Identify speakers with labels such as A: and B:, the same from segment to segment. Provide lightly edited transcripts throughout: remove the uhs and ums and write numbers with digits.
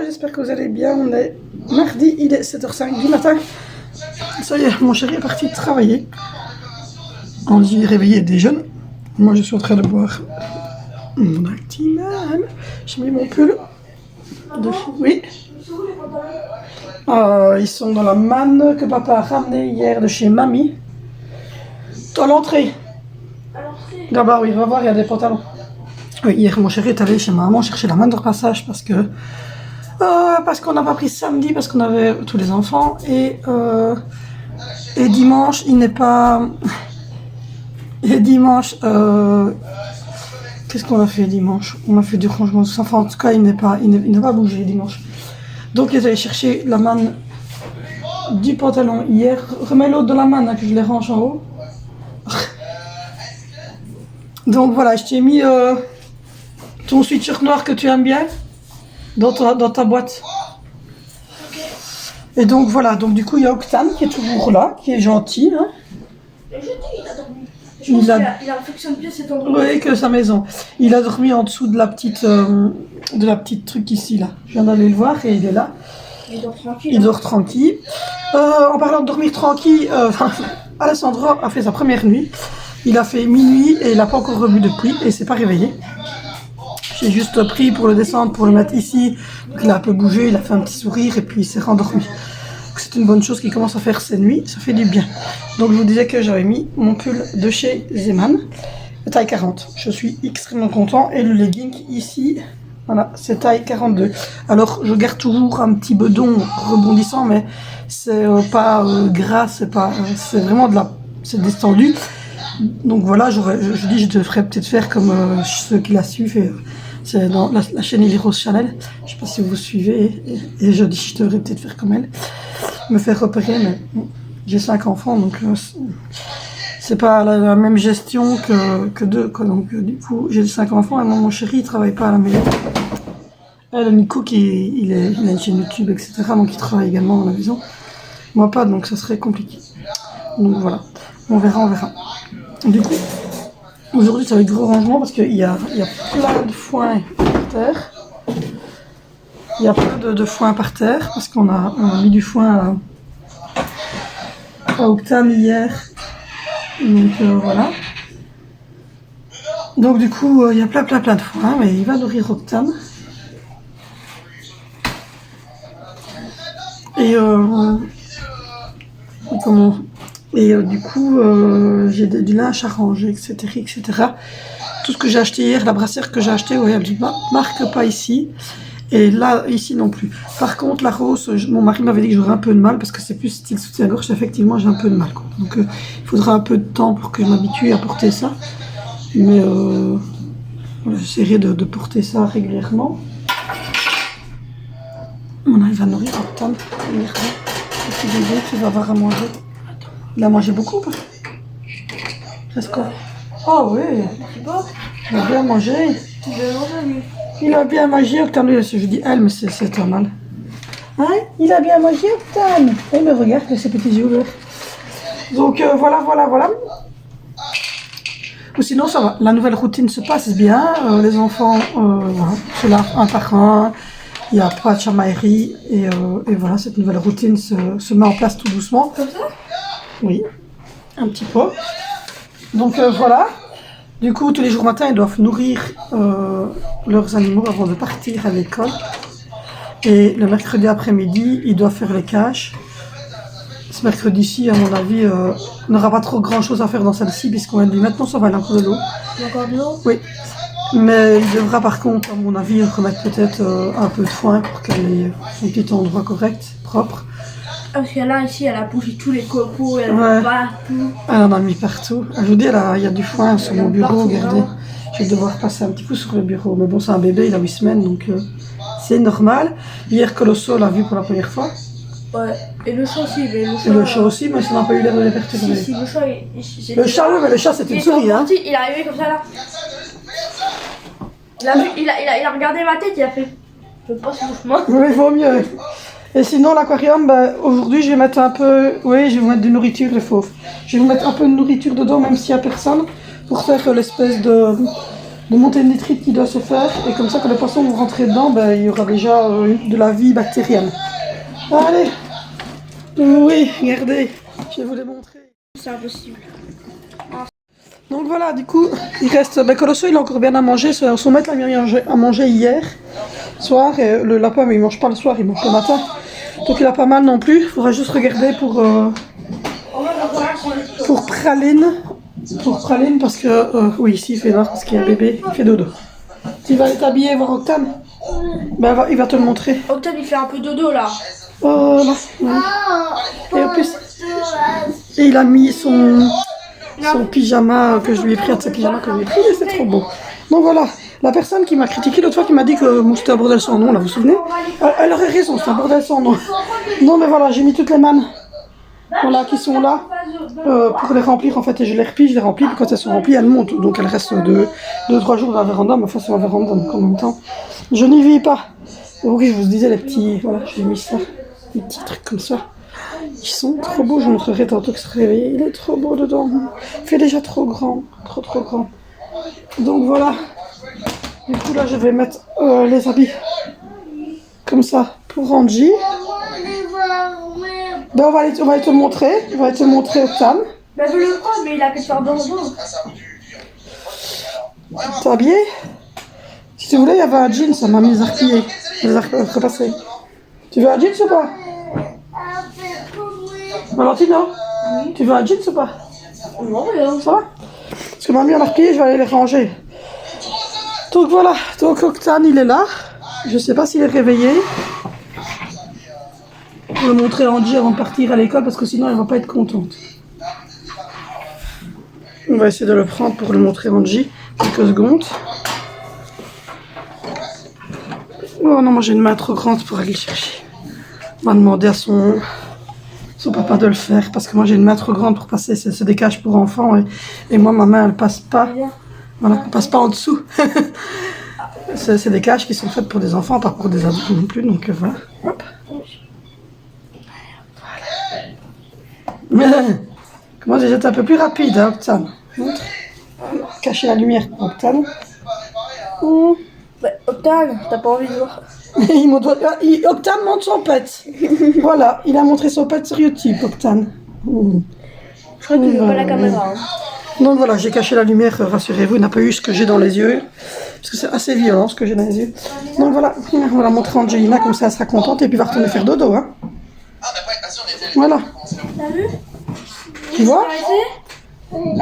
A: j'espère que vous allez bien. On est mardi, il est 7h05 du matin. Ça y est, mon chéri est parti travailler. On dit réveiller des jeunes. Moi, je suis en train de boire mon Actimel. J'ai mis mon pull. Oui. Ils sont dans la manne que papa a ramenée hier de chez mamie. À l'entrée. Là-bas, oui, va voir, il y a des pantalons. Oui, hier, mon chéri est allé chez maman chercher la manne de repassage parce qu'on n'a pas pris samedi, parce qu'on avait tous les enfants. Et dimanche, il n'est pas... Et dimanche, qu'est-ce qu'on a fait dimanche? On a fait du rangement des enfants. En tout cas, il n'a pas bougé dimanche. Donc, il est allé chercher la manne du pantalon hier. Remets l'autre de la manne, hein, que je les range en haut. Donc voilà, je t'ai mis ton sweatshirt noir que tu aimes bien dans ta boîte. Et donc voilà, donc du coup il y a Octane qui est toujours là, qui est gentil. Hein.
B: Il affectionne bien cet endroit.
A: Oui, que sa maison. Il a dormi en dessous de la petite truc ici là. Je viens d'aller le voir et il est là.
B: Il dort tranquille.
A: Il dort tranquille. En parlant de dormir tranquille, Alessandro a fait sa première nuit. Il a fait minuit et il n'a pas encore revu depuis et il s'est pas réveillé. J'ai juste pris pour le descendre, pour le mettre ici. Donc il a un peu bougé, il a fait un petit sourire et puis il s'est rendormi. C'est une bonne chose qu'il commence à faire ses nuits, ça fait du bien. Donc je vous disais que j'avais mis mon pull de chez Zeman, taille 40. Je suis extrêmement content et le legging ici, voilà, c'est taille 42. Alors je garde toujours un petit bedon rebondissant, mais c'est pas gras, c'est vraiment c'est descendu. Donc voilà, je dis je devrais peut-être faire comme ceux qui la suivent. C'est dans la chaîne Ellie Rose Chanel. Je sais pas si vous suivez. Et je dis je devrais peut-être faire comme elle. Me faire repérer, mais bon, j'ai 5 enfants, donc c'est pas la même gestion que deux. Quoi. Donc du coup, j'ai 5 enfants et mon chéri il travaille pas à la maison. Le Nico il a une chaîne YouTube, etc. Donc il travaille également à la maison. Moi pas, donc ça serait compliqué. Donc voilà, on verra. Du coup, aujourd'hui ça va être gros rangement parce qu'il y a plein de foin par terre. Il y a plein de foin par terre parce qu'on a mis du foin à Octane hier. Donc voilà. Donc du coup, il y a plein de foin, mais il va nourrir Octane. Et du coup, j'ai du linge à ranger, etc. Tout ce que j'ai acheté hier, la brassière que j'ai achetée, ouais, elle dit marque pas ici. Et là, ici non plus. Par contre, la rose, mon mari m'avait dit que j'aurais un peu de mal parce que c'est plus style soutien-gorge. Effectivement, j'ai un peu de mal. Quoi. Donc, il faudra un peu de temps pour que je m'habitue à porter ça. Mais voilà, j'essaierai de porter ça régulièrement. On arrive à nourrir Octane. Regardez, le petit bébé qui va avoir à manger. Il a mangé beaucoup. Presque. Oh oui. Il a bien mangé. Il a bien mangé, Octane. Je dis elle, mais c'est normal. Hein? Il a bien mangé, Octane. Il me regarde avec ses petits yeux ouverts. Donc voilà. Ou sinon, ça va. La nouvelle routine se passe bien. Les enfants se lavent un par un. Il n'y a pas de chamaillerie. Et voilà, cette nouvelle routine se met en place tout doucement.
B: Comme ça?
A: Oui, un petit peu. Donc voilà. Du coup, tous les jours matin, ils doivent nourrir leurs animaux avant de partir à l'école. Et le mercredi après-midi, ils doivent faire les caches. Ce mercredi-ci, à mon avis, on n'aura pas trop grand-chose à faire dans celle-ci, puisqu'on va lui maintenant, ça va aller encore de l'eau.
B: Encore de l'eau?
A: Oui. Mais il devra par contre, à mon avis, remettre peut-être un peu de foin pour qu'elle ait son petit endroit correct, propre.
B: Parce que là, ici, elle a bougé tous les copeaux, elle
A: Ouais.
B: a partout.
A: Elle en a mis partout. Je vous dis, il y a du foin sur mon bureau, regardez. Je vais devoir passer un petit coup sur le bureau. Mais bon, c'est un bébé, il a 8 semaines, donc c'est normal. Hier, Colosso l'a vu pour la première fois.
B: Ouais, et le chat aussi. Mais
A: Le chat aussi, mais ça n'a pas eu l'air de les perturber.
B: Si, le chat,
A: Le chat, oui, mais le chat, c'est une souris, hein.
B: Il est arrivé comme ça, là. Il a regardé ma tête, il a fait... Je passe doucement.
A: Oui, il vaut mieux. Et sinon, l'aquarium, aujourd'hui, je vais mettre un peu... Oui, je vais vous mettre de nourriture, les fauves. Je vais vous mettre un peu de nourriture dedans, même s'il n'y a personne, pour faire l'espèce de de monter une nitrite qui doit se faire. Et comme ça, quand les poissons vont rentrer dedans, ben, il y aura déjà de la vie bactérienne. Allez. Oui, regardez. Je vais vous les montrer.
B: C'est impossible.
A: Donc voilà, du coup, il reste... Ben, Colosso, il a encore bien à manger. Son maître l'a mis à manger hier soir. Et le lapin, mais il mange pas le soir, il mange le matin. Donc il a pas mal non plus. Il faudra juste regarder pour praline. Pour praline, parce que... oui, ici, il fait noir parce qu'il y a un bébé. Il fait dodo. Tu vas aller t'habiller voir Octane? Ben, il va te le montrer.
B: Octane, il fait un peu dodo là.
A: Oh là. Ouais. Et en plus... Et il a mis son pyjama que je lui ai pris, un de ses pyjamas que je lui ai pris, et c'est trop beau. Donc voilà, la personne qui m'a critiqué l'autre fois, qui m'a dit que c'était un bordel sans nom, là, vous vous souvenez? Elle aurait raison, c'est un bordel sans nom. Non mais voilà, j'ai mis toutes les mannes, voilà, qui sont là, pour les remplir en fait, et je les replie, je les remplis, puis quand elles sont remplies, elles montent. Donc elles restent 2-3 jours dans la véranda, mais enfin c'est ma véranda, donc en même temps, je n'y vis pas. Oui, je vous disais les petits, voilà, j'ai mis ça, des petits trucs comme ça. Ils sont trop beaux, je vous montrerai tantôt que se réveille. Il est trop beau dedans. Il fait déjà trop grand, trop grand. Donc voilà. Du coup là je vais mettre les habits comme ça pour Angie. Ben, on va aller te le montrer. On va aller te le montrer Octane.
B: Ben je le prends, mais il a que de faire dans le dos.
A: T'es habillé? Si tu voulais, il y avait un jean, ça m'a mis les arpillés. Les repassés. Tu veux un jean ou pas? Valentino, tu veux un jeans ou pas?
B: Non, rien.
A: Ça va? Parce que mamie en a replié, je vais aller les ranger. Donc voilà, donc Octane il est là. Je sais pas s'il est réveillé. Je vais le montrer à Angie avant de partir à l'école parce que sinon elle va pas être contente. On va essayer de le prendre pour le montrer à Angie. Quelques secondes. Oh non, moi j'ai une main trop grande pour aller le chercher. On va demander à son papa de le faire parce que moi j'ai une main trop grande pour passer, c'est des cages pour enfants et moi ma main elle passe pas, voilà, elle passe pas en dessous. C'est des cages qui sont faites pour des enfants, pas pour des adultes non plus, donc voilà. Hop. Voilà. Comment j'ai été un peu plus rapide, hein, Octane. Montre. Cacher la lumière pour Octane.
B: Bah, Octane, t'as pas envie de voir.
A: Octane montre son pet. Voilà, il a montré son pet sur YouTube, Octane.
B: Je crois qu'il veut pas la caméra. Hein.
A: Donc voilà, j'ai caché la lumière, rassurez-vous, il n'a pas eu ce que j'ai dans les yeux. Parce que c'est assez violent ce que j'ai dans les yeux. Donc voilà, on va la montrer à Angelina, comme ça elle sera contente et puis va retourner faire dodo. Hein. Voilà.
B: T'as vu?
A: Tu vois?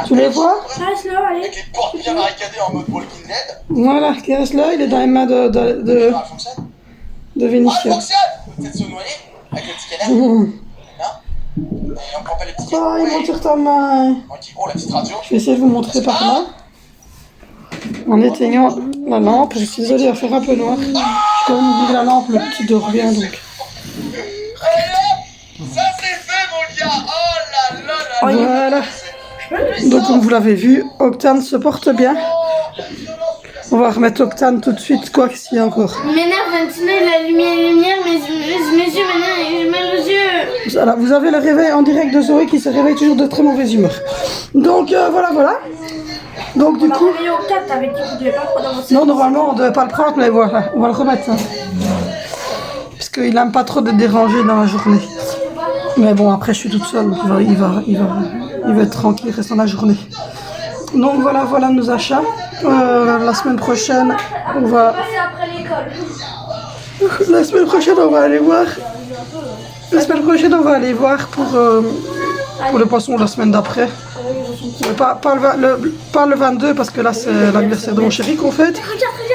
A: Tu les vois?
B: Caresse-le, allez.
C: Avec les portes bien barricadées en mode Walking Dead.
A: Voilà, caresse-le, il est dans les mains de
C: Ça fonctionne.
A: de
C: Ah,
A: Vénitia.
C: ça fonctionne. Peut-être se noyer avec le petit canard. Et on prend pas les petits
A: Oh,
C: canards.
A: il monte sur ta main.
C: Oh, la petite radio.
A: Je vais essayer de vous montrer par là. En éteignant la lampe, je suis désolée, il va faire un peu noir. Je peux même ouvrir la lampe, le petit dort bien donc.
C: Ça c'est fait mon gars. Oh là là là.
A: Voilà. Donc comme vous l'avez vu, Octane se porte bien. On va remettre Octane tout de suite, quoi qu'il y a encore.
D: Il m'énerve maintenant, la lumière, mes yeux maintenant, j'ai mal aux yeux.
A: Voilà, vous avez le réveil en direct de Zoé qui se réveille toujours de très mauvaise humeur. Donc voilà. Donc du coup...
B: réveillé Octane, t'avais dit que vous devez pas le prendre dans votre
A: Non, normalement on ne devait pas le prendre, mais voilà, on va le remettre. Hein. Parce qu'il n'aime pas trop de déranger dans la journée. Mais bon, après je suis toute seule, donc il va être tranquille, reste dans la journée. Donc voilà nos achats. La semaine prochaine, on va...
B: après l'école.
A: La semaine prochaine, on va aller voir. La semaine prochaine, on va aller voir pour le poisson la semaine d'après. Pas le 22 parce que là c'est l'anniversaire de mon chéri qu'on fête.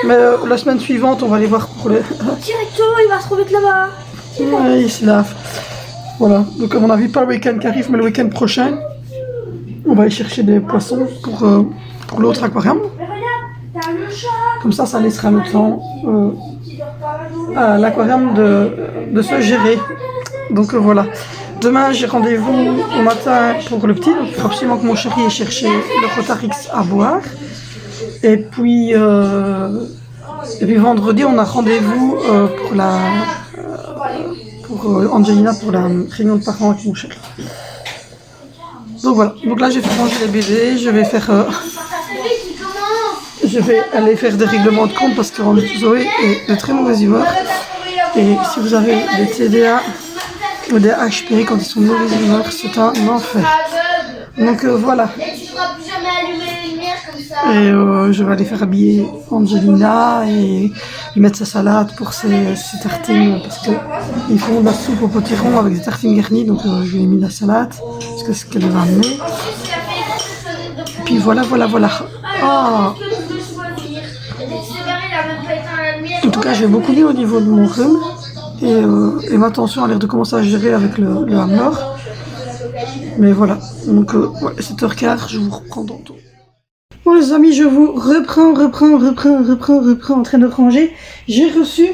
A: Mais la semaine suivante, on va aller voir pour les...
B: Directement, il va se remettre là-bas.
A: Ouais, il se lave. Voilà, donc à mon avis, pas le week-end qui arrive, mais le week-end prochain, on va aller chercher des poissons pour l'autre aquarium.
B: Mais regarde, t'as le chat.
A: Comme ça laissera le temps à l'aquarium de se gérer. Donc voilà. Demain, j'ai rendez-vous au matin pour le petit. Donc il faut absolument que mon chéri ait cherché le Rotarix à boire. Et puis vendredi, on a rendez-vous pour Angelina pour la réunion de parents avec mon chéri. Donc voilà. Donc là, je vais faire manger les bébés. Je vais faire je vais aller faire des règlements de compte parce que Zoé est de très mauvaise humeur. Et si vous avez des TDA ou des HP quand ils sont de mauvaise humeur, c'est un enfer. Donc voilà.
D: Et tu pourras plus jamais allumer les lumières comme ça.
A: Et je vais aller faire habiller Angelina et lui mettre sa salade pour ses tartines parce qu'ils font de la soupe au potiron avec des tartines garnies. Donc je lui ai mis la salade parce que c'est ce qu'elle va amener. Puis voilà. Ah. En tout cas, j'ai beaucoup lu au niveau de mon rhume et ma tension a l'air de commencer à gérer avec le Amnor. Mais voilà, donc ouais, 7h15, je vous reprends tantôt. Bon les amis, je vous reprends en train de ranger. J'ai reçu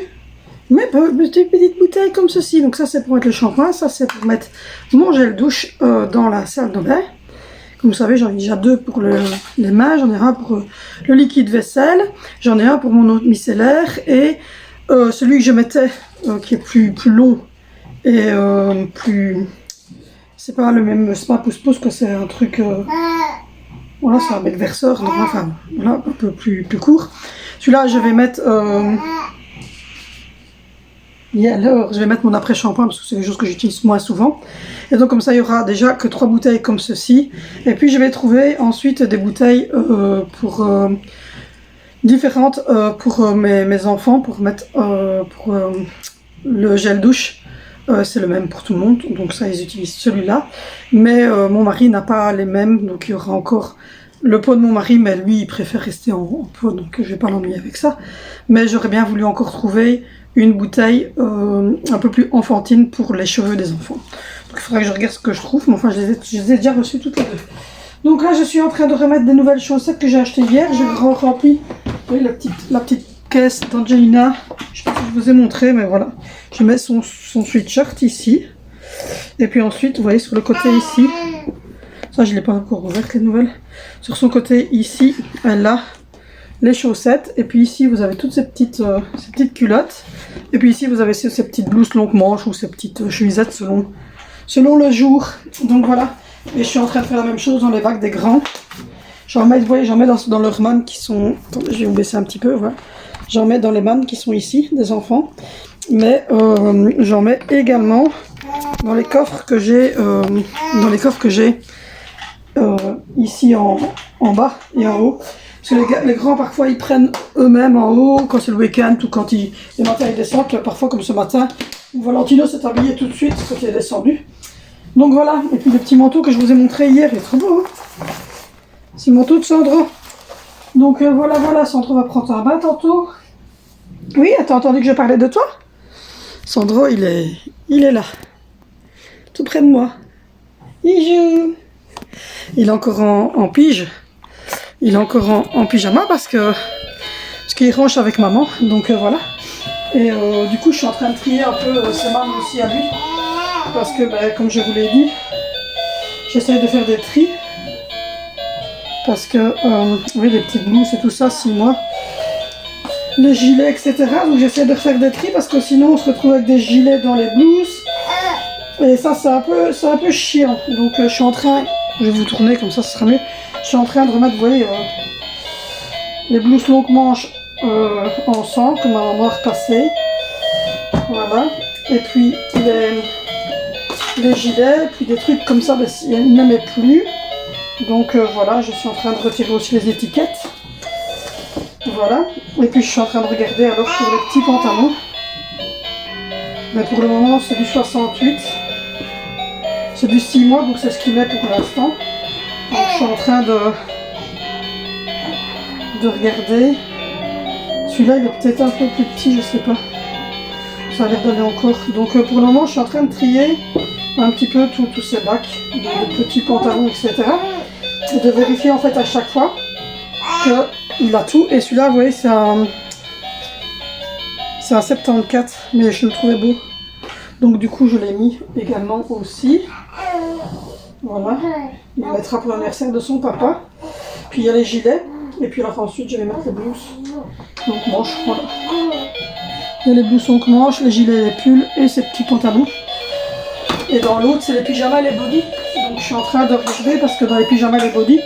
A: mes petites bouteilles comme ceci. Donc ça c'est pour mettre le shampoing, ça c'est pour mettre mon gel douche dans la salle de bain. Comme vous savez, j'en ai déjà 2 pour les mains, j'en ai un pour le liquide vaisselle, j'en ai un pour mon eau micellaire et celui que je mettais qui est plus long et plus... C'est pas le même, c'est pas pouce-pouce que c'est un truc... voilà, c'est un bec verseur, donc enfin, voilà, un peu plus court. Celui-là, je vais mettre... et alors, je vais mettre mon après-shampoing parce que c'est quelque chose que j'utilise moins souvent. Et donc comme ça, il y aura déjà que 3 bouteilles comme ceci. Et puis je vais trouver ensuite des bouteilles pour différentes pour mes enfants, pour mettre pour le gel douche. C'est le même pour tout le monde, donc ça ils utilisent celui-là. Mais mon mari n'a pas les mêmes, donc il y aura encore le pot de mon mari, mais lui il préfère rester en pot, donc je vais pas l'ennuyer avec ça. Mais j'aurais bien voulu encore trouver une bouteille un peu plus enfantine pour les cheveux des enfants. Donc il faudra que je regarde ce que je trouve, mais enfin je les ai déjà reçues toutes les 2. Donc là je suis en train de remettre des nouvelles chaussettes que j'ai achetées hier. J'ai rempli la petite caisse d'Angelina. Je sais pas si je vous ai montré, mais voilà. Je mets son sweatshirt ici. Et puis ensuite, vous voyez sur le côté ici, ça je ne l'ai pas encore ouvert les nouvelles. Sur son côté ici, elle a les chaussettes. Et puis ici, vous avez toutes ces petites culottes. Et puis ici, vous avez ces petites blouses longues manches ou ces petites chemisettes selon le jour. Donc voilà. Et je suis en train de faire la même chose dans les bacs des grands. J'en mets, vous voyez, j'en mets dans leurs mannes qui sont... Attendez, je vais vous baisser un petit peu, voilà. J'en mets dans les mannes qui sont ici, des enfants. Mais j'en mets également dans les coffres que j'ai ici en bas et en haut. Parce que les grands parfois ils prennent eux-mêmes en haut quand c'est le week-end ou quand les matins ils descendent. Parfois comme ce matin où Valentino s'est habillé tout de suite quand il est descendu. Donc voilà, et puis le petit manteau que je vous ai montré hier, il est trop beau. Hein, c'est le manteau de Sandro. Donc voilà, Sandro va prendre un bain tantôt. Oui, t'as entendu que je parlais de toi? Sandro, il est là. Tout près de moi. Il joue. Il est encore en pige. Il est encore en pyjama parce qu'il range avec maman. Donc voilà. Et du coup, je suis en train de trier un peu ses mannes aussi à lui. Parce que, comme je vous l'ai dit, j'essaye de faire des tris. Parce que, oui, les petites blouses et tout ça, 6 mois. Les gilets, etc. Donc j'essaie de faire des tris parce que sinon on se retrouve avec des gilets dans les blouses. Et ça c'est un peu chiant. Donc je suis en train, je vais vous tourner comme ça, ce sera mieux. Je suis en train de remettre, vous voyez, les blouses longues manches ensemble, comme ma maman a repassé. Voilà. Et puis les gilets, puis des trucs comme ça, il ne met plus. Donc voilà, je suis en train de retirer aussi les étiquettes. Voilà, et puis je suis en train de regarder alors sur les petits pantalons. Mais pour le moment c'est du 68. C'est du 6 mois, donc c'est ce qu'il met pour l'instant. Donc je suis en train de regarder. Celui-là il est peut-être un peu plus petit, je sais pas. Ça a l'air d'aller encore. Donc pour le moment je suis en train de trier un petit peu tous ces bacs de petits pantalons, etc. Et de vérifier en fait à chaque fois qu'il a tout. Et celui-là, vous voyez, c'est un 74, mais je le trouvais beau. Donc du coup, je l'ai mis également aussi. Voilà. Il le mettra pour l'anniversaire de son papa. Puis il y a les gilets. Et puis alors ensuite, je vais mettre les blouses. Donc manches, voilà. Il y a les blouses longues manches, les gilets, les pulls et ces petits pantalons. Et dans l'autre, c'est les pyjamas et les bodys. Donc je suis en train de regarder parce que dans les pyjamas et les bodys,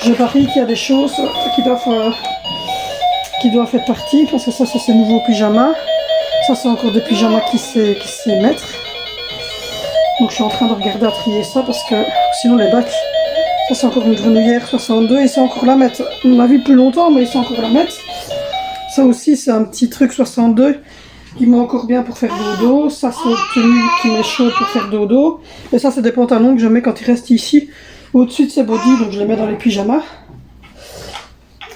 A: je parie qu'il y a des choses qui doivent qui doivent être partis, parce que ça c'est ces nouveaux pyjamas. Ça c'est encore des pyjamas qui sait mettre. Donc je suis en train de regarder à trier ça parce que sinon les bacs, ça c'est encore une grenouillère 62 et c'est encore la mettre. On l'a vu plus longtemps mais c'est encore la mettre. Ça aussi c'est un petit truc 62 qui met encore bien pour faire dodo. Ça c'est une tenue qui met chaud pour faire dodo. Et ça c'est des pantalons que je mets quand il reste ici au-dessus de ses bodys, donc je les mets dans les pyjamas.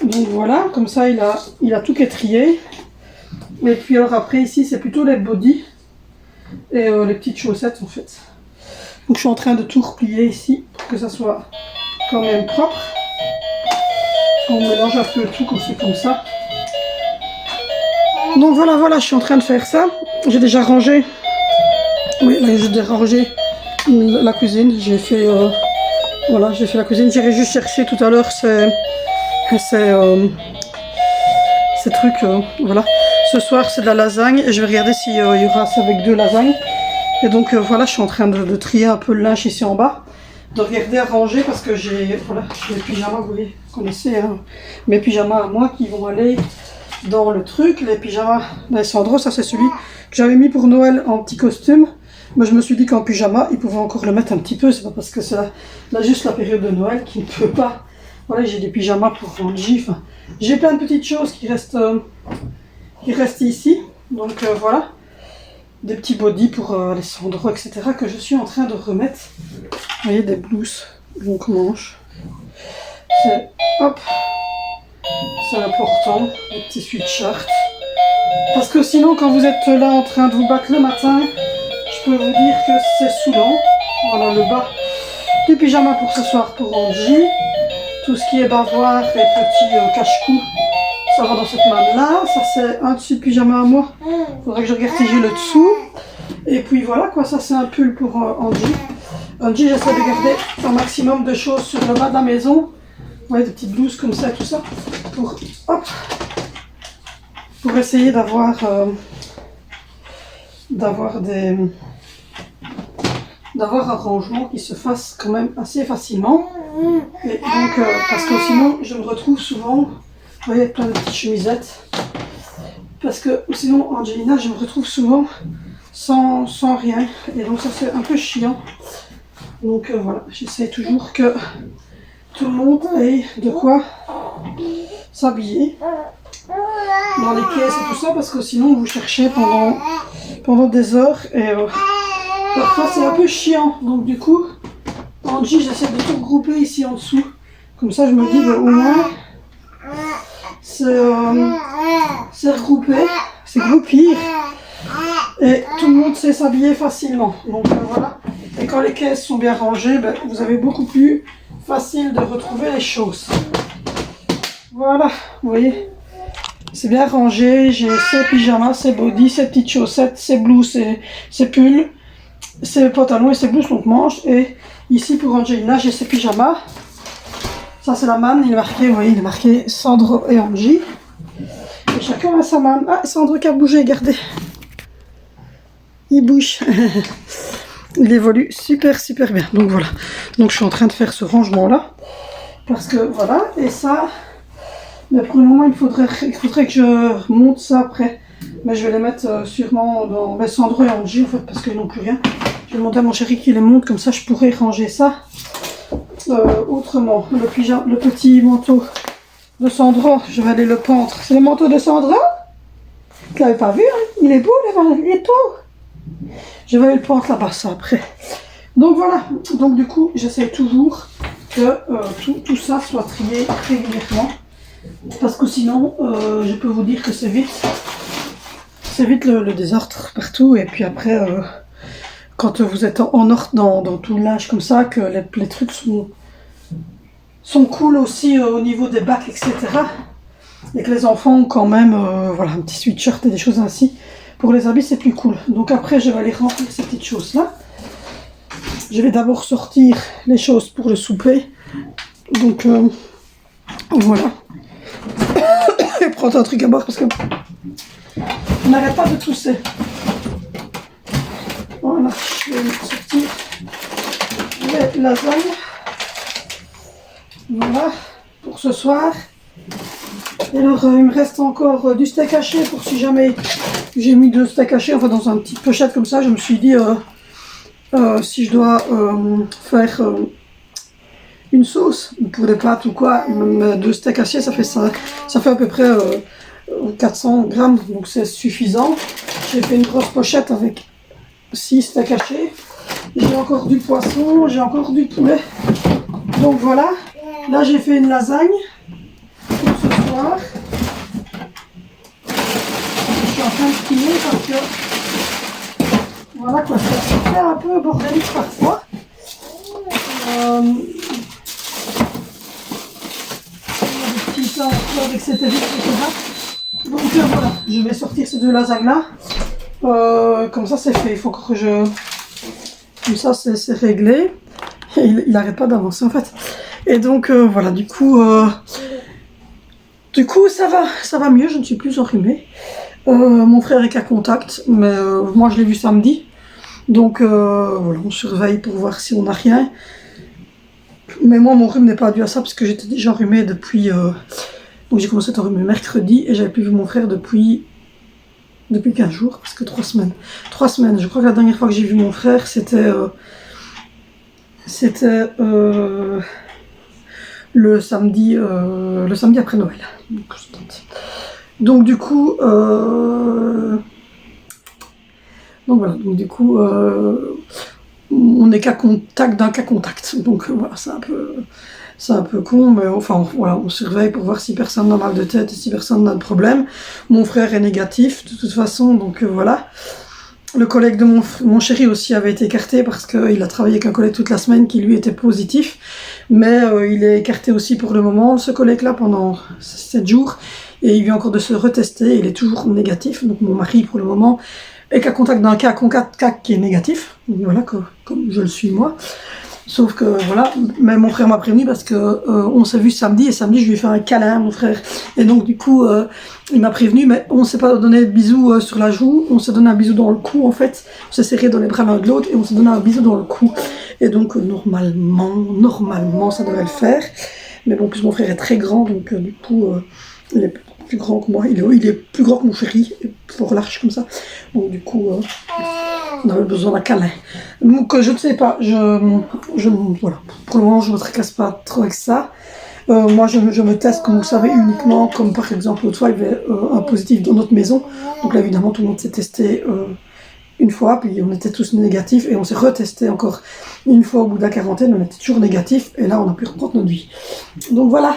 A: Donc voilà, comme ça il a tout qui est trié. Et puis alors après ici c'est plutôt les bodys et les petites chaussettes en fait. Donc je suis en train de tout replier ici pour que ça soit quand même propre. On mélange un peu tout comme c'est comme ça. Donc voilà, je suis en train de faire ça. J'ai déjà rangé. Oui, j'ai déjà rangé la cuisine. J'ai fait j'ai fait la cuisine. J'irai juste chercher tout à l'heure ces trucs. Voilà. Ce soir c'est de la lasagne et je vais regarder s'il y aura ça avec 2 lasagnes. Et donc voilà, je suis en train de trier un peu le linge ici en bas, de regarder à ranger parce que j'ai les pyjamas, vous voyez, vous connaissez hein, mes pyjamas à moi qui vont aller dans le truc. Les pyjamas d'Alessandro, ça c'est celui que j'avais mis pour Noël en petit costume. Mais je me suis dit qu'en pyjama, il pouvait encore le mettre un petit peu. C'est pas parce que c'est là juste la période de Noël qu'il ne peut pas. Voilà, j'ai des pyjamas pour Angie. Enfin, j'ai plein de petites choses qui restent ici. Donc voilà. Des petits bodys pour Alessandro, etc. que je suis en train de remettre. Vous voyez, des blouses longue manche. C'est important, des petits sweatshirts. Parce que sinon, quand vous êtes là en train de vous battre le matin, je peux vous dire que c'est saoulant. Voilà le bas du pyjama pour ce soir pour Angie. Tout ce qui est bavoir et petits cache-cou, ça va dans cette manne-là. Ça, c'est un dessus de pyjama à moi. Il faudrait que je regarde si j'ai le dessous. Et puis voilà, quoi. Ça, c'est un pull pour Angie. Angie, j'essaie de garder un maximum de choses sur le bas de la maison. Vous voyez, des petites blouses comme ça, tout ça. Pour essayer d'avoir un rangement qui se fasse quand même assez facilement. Et donc, parce que sinon, je me retrouve souvent, vous voyez, plein de petites chemisettes. Parce que sinon, Angelina, je me retrouve souvent sans rien. Et donc, ça, c'est un peu chiant. Donc, voilà, j'essaie toujours que tout le monde ait de quoi s'habiller dans les caisses et tout ça. Parce que sinon, vous cherchez pendant des heures. Et parfois, c'est un peu chiant. Donc, du coup, Angie, j'essaie de tout regrouper ici en dessous. Comme ça, je me dis, au moins, c'est regroupé, c'est groupir. Et tout le monde sait s'habiller facilement. Donc, voilà. Et quand les caisses sont bien rangées, vous avez beaucoup plus facile de retrouver les choses. Voilà, vous voyez. C'est bien rangé. J'ai ces pyjamas, ces bodys, ces petites chaussettes, ces blouses, ces pulls, ces pantalons et ces blouses longue manche. Et ici pour Angelina, j'ai ses pyjamas. Ça c'est la manne, il est marqué, vous voyez, il est marqué Sandro et Angie. Et chacun a sa manne. Ah, Sandro qui a bougé, regardez. Il bouge. Il évolue super bien. Donc voilà. Donc je suis en train de faire ce rangement là. Parce que voilà, et ça, mais pour le moment il faudrait que je monte ça après. Mais je vais les mettre sûrement dans Sandro et Angie en fait, parce qu'ils n'ont plus rien. Je vais demander à mon chéri qu'il les monte, comme ça je pourrais ranger ça autrement. Le petit manteau de Sandro, je vais aller le pendre. C'est le manteau de Sandro? Tu l'avais pas vu, hein? Il est beau, il est beau. Je vais aller le pendre là-bas, ça après. Donc voilà, donc du coup j'essaie toujours que tout ça soit trié régulièrement. Parce que sinon, je peux vous dire que c'est vite le désordre partout. Et puis après, quand vous êtes en ordre dans tout le linge comme ça, que les trucs sont cool aussi au niveau des bacs, etc. Et que les enfants ont quand même voilà, un petit sweatshirt et des choses ainsi. Pour les habits, c'est plus cool. Donc après, je vais aller remplir ces petites choses-là. Je vais d'abord sortir les choses pour le souper. Donc voilà. Et prendre un truc à boire parce que on n'arrête pas de tousser. Voilà, je vais sortir les lasagnes. Voilà, pour ce soir. Alors, il me reste encore du steak haché pour si jamais j'ai mis de steak haché, enfin dans une petite pochette comme ça. Je me suis dit, si je dois faire une sauce pour des pâtes ou quoi, même de steak haché, ça fait à peu près 400 grammes, donc c'est suffisant. J'ai fait une grosse pochette avec 6 steaks hachés. J'ai encore du poisson, j'ai encore du poulet. Donc voilà, là j'ai fait une lasagne pour ce soir. Je suis en train de skier parce que voilà quoi, ça fait un peu bordélique parfois. Des petits pains avec cette évice, etc. Donc voilà, je vais sortir ces deux lasagnes là. Comme ça c'est fait, il faut que je... Comme ça c'est réglé. Et il n'arrête pas d'avancer en fait. Et donc voilà, du coup ça va mieux, je ne suis plus enrhumée. Mon frère est qu'à contact, mais moi je l'ai vu samedi. Donc voilà, on surveille pour voir si on n'a rien. Mais moi mon rhume n'est pas dû à ça parce que j'étais déjà enrhumée depuis... Donc j'ai commencé à être enrhumée mercredi et j'avais plus vu mon frère depuis 15 jours, parce que 3 semaines. 3 semaines, je crois que la dernière fois que j'ai vu mon frère c'était le samedi après Noël. Donc du coup, on n'est qu'à contact d'un cas contact. Donc voilà, c'est un peu con, mais enfin voilà, on surveille pour voir si personne n'a mal de tête et si personne n'a de problème. Mon frère est négatif de toute façon, donc voilà. Le collègue de mon chéri aussi avait été écarté parce qu'il a travaillé avec un collègue toute la semaine qui lui était positif. Mais il est écarté aussi pour le moment, ce collègue-là, pendant 7 jours. Et il vient encore de se retester, il est toujours négatif. Donc mon mari, pour le moment, est qu'à contact d'un cas qui est négatif. Donc voilà, comme je le suis moi. Sauf que voilà, mais mon frère m'a prévenu parce que on s'est vu samedi et samedi je lui ai fait un câlin, mon frère. Et donc du coup, il m'a prévenu, mais on s'est pas donné de bisous sur la joue, on s'est donné un bisou dans le cou en fait. On s'est serré dans les bras l'un de l'autre et on s'est donné un bisou dans le cou. Et donc normalement ça devrait le faire. Mais bon, en plus mon frère est très grand, donc du coup, il est plus grand que moi. Il est plus grand que mon chéri, fort large comme ça. Donc du coup... on avait besoin d'un câlin. Donc je ne sais pas, voilà. Pour le moment je ne me tracasse pas trop avec ça. Moi je me teste comme vous le savez uniquement, comme par exemple l'autre fois il y avait un positif dans notre maison. Donc là évidemment tout le monde s'est testé une fois, puis on était tous négatifs et on s'est retesté encore une fois au bout de la quarantaine, on était toujours négatifs et là on a pu reprendre notre vie. Donc voilà.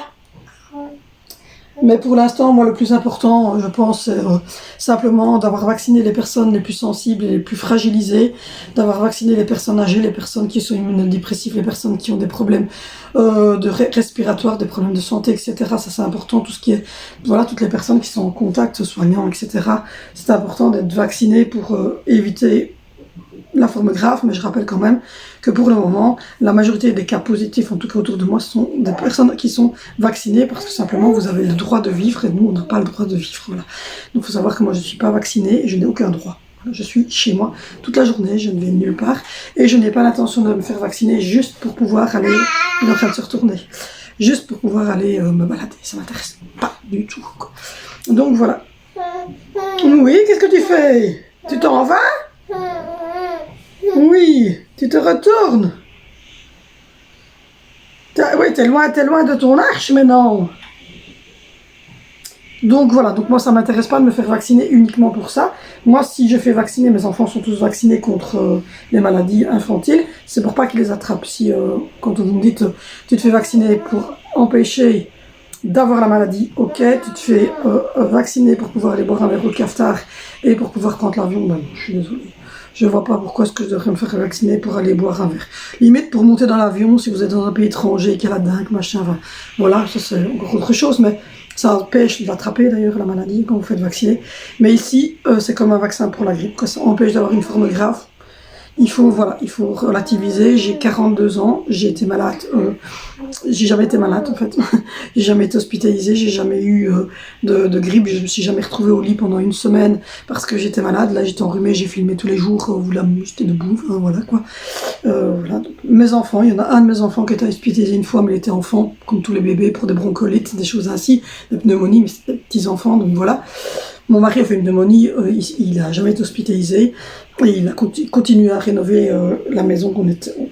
A: Mais pour l'instant, moi, le plus important, je pense, c'est simplement d'avoir vacciné les personnes les plus sensibles et les plus fragilisées, d'avoir vacciné les personnes âgées, les personnes qui sont immunodépressives, les personnes qui ont des problèmes respiratoires, des problèmes de santé, etc. Ça, c'est important. Tout ce qui est, voilà, toutes les personnes qui sont en contact, soignants, etc. C'est important d'être vacciné pour éviter la forme grave, mais je rappelle quand même que pour le moment, la majorité des cas positifs, en tout cas autour de moi, sont des personnes qui sont vaccinées parce que simplement vous avez le droit de vivre et nous on n'a pas le droit de vivre. Voilà. Donc il faut savoir que moi je ne suis pas vaccinée et je n'ai aucun droit. Voilà, je suis chez moi toute la journée, je ne vais nulle part et je n'ai pas l'intention de me faire vacciner juste pour pouvoir aller, il est en train de se retourner, juste pour pouvoir aller me balader. Ça m'intéresse pas du tout, quoi. Donc voilà. Oui, qu'est-ce que tu fais? Tu t'en vas? Oui, tu te retournes. Oui, t'es loin de ton arche maintenant. Donc voilà, donc moi ça m'intéresse pas de me faire vacciner uniquement pour ça. Moi si je fais vacciner, mes enfants sont tous vaccinés contre les maladies infantiles, c'est pour pas qu'ils les attrapent. Si quand vous me dites tu te fais vacciner pour empêcher d'avoir la maladie, ok, tu te fais vacciner pour pouvoir aller boire un verre au cafetard et pour pouvoir prendre l'avion, ben non, je suis désolée. Je vois pas pourquoi est-ce que je devrais me faire vacciner pour aller boire un verre. Limite pour monter dans l'avion, si vous êtes dans un pays étranger, qu'il y a la dingue, machin, voilà, ça c'est encore autre chose, mais ça empêche d'attraper d'ailleurs la maladie quand vous faites vacciner. Mais ici, c'est comme un vaccin pour la grippe, ça empêche d'avoir une forme grave. il faut relativiser. J'ai 42 ans, j'ai été malade, j'ai jamais été malade en fait, j'ai jamais été hospitalisée, j'ai jamais eu de grippe, je me suis jamais retrouvée au lit pendant une semaine parce que j'étais malade. Là j'étais enrhumée, j'ai filmé tous les jours, j'étais debout, enfin, voilà quoi. Voilà. Donc, mes enfants, il y en a un de mes enfants qui était hospitalisé une fois, mais il était enfant, comme tous les bébés, pour des broncholites, des choses ainsi, des pneumonies, mais c'était des petits enfants, donc voilà. Mon mari a fait une pneumonie, il n'a jamais été hospitalisé et il a continué à rénover la maison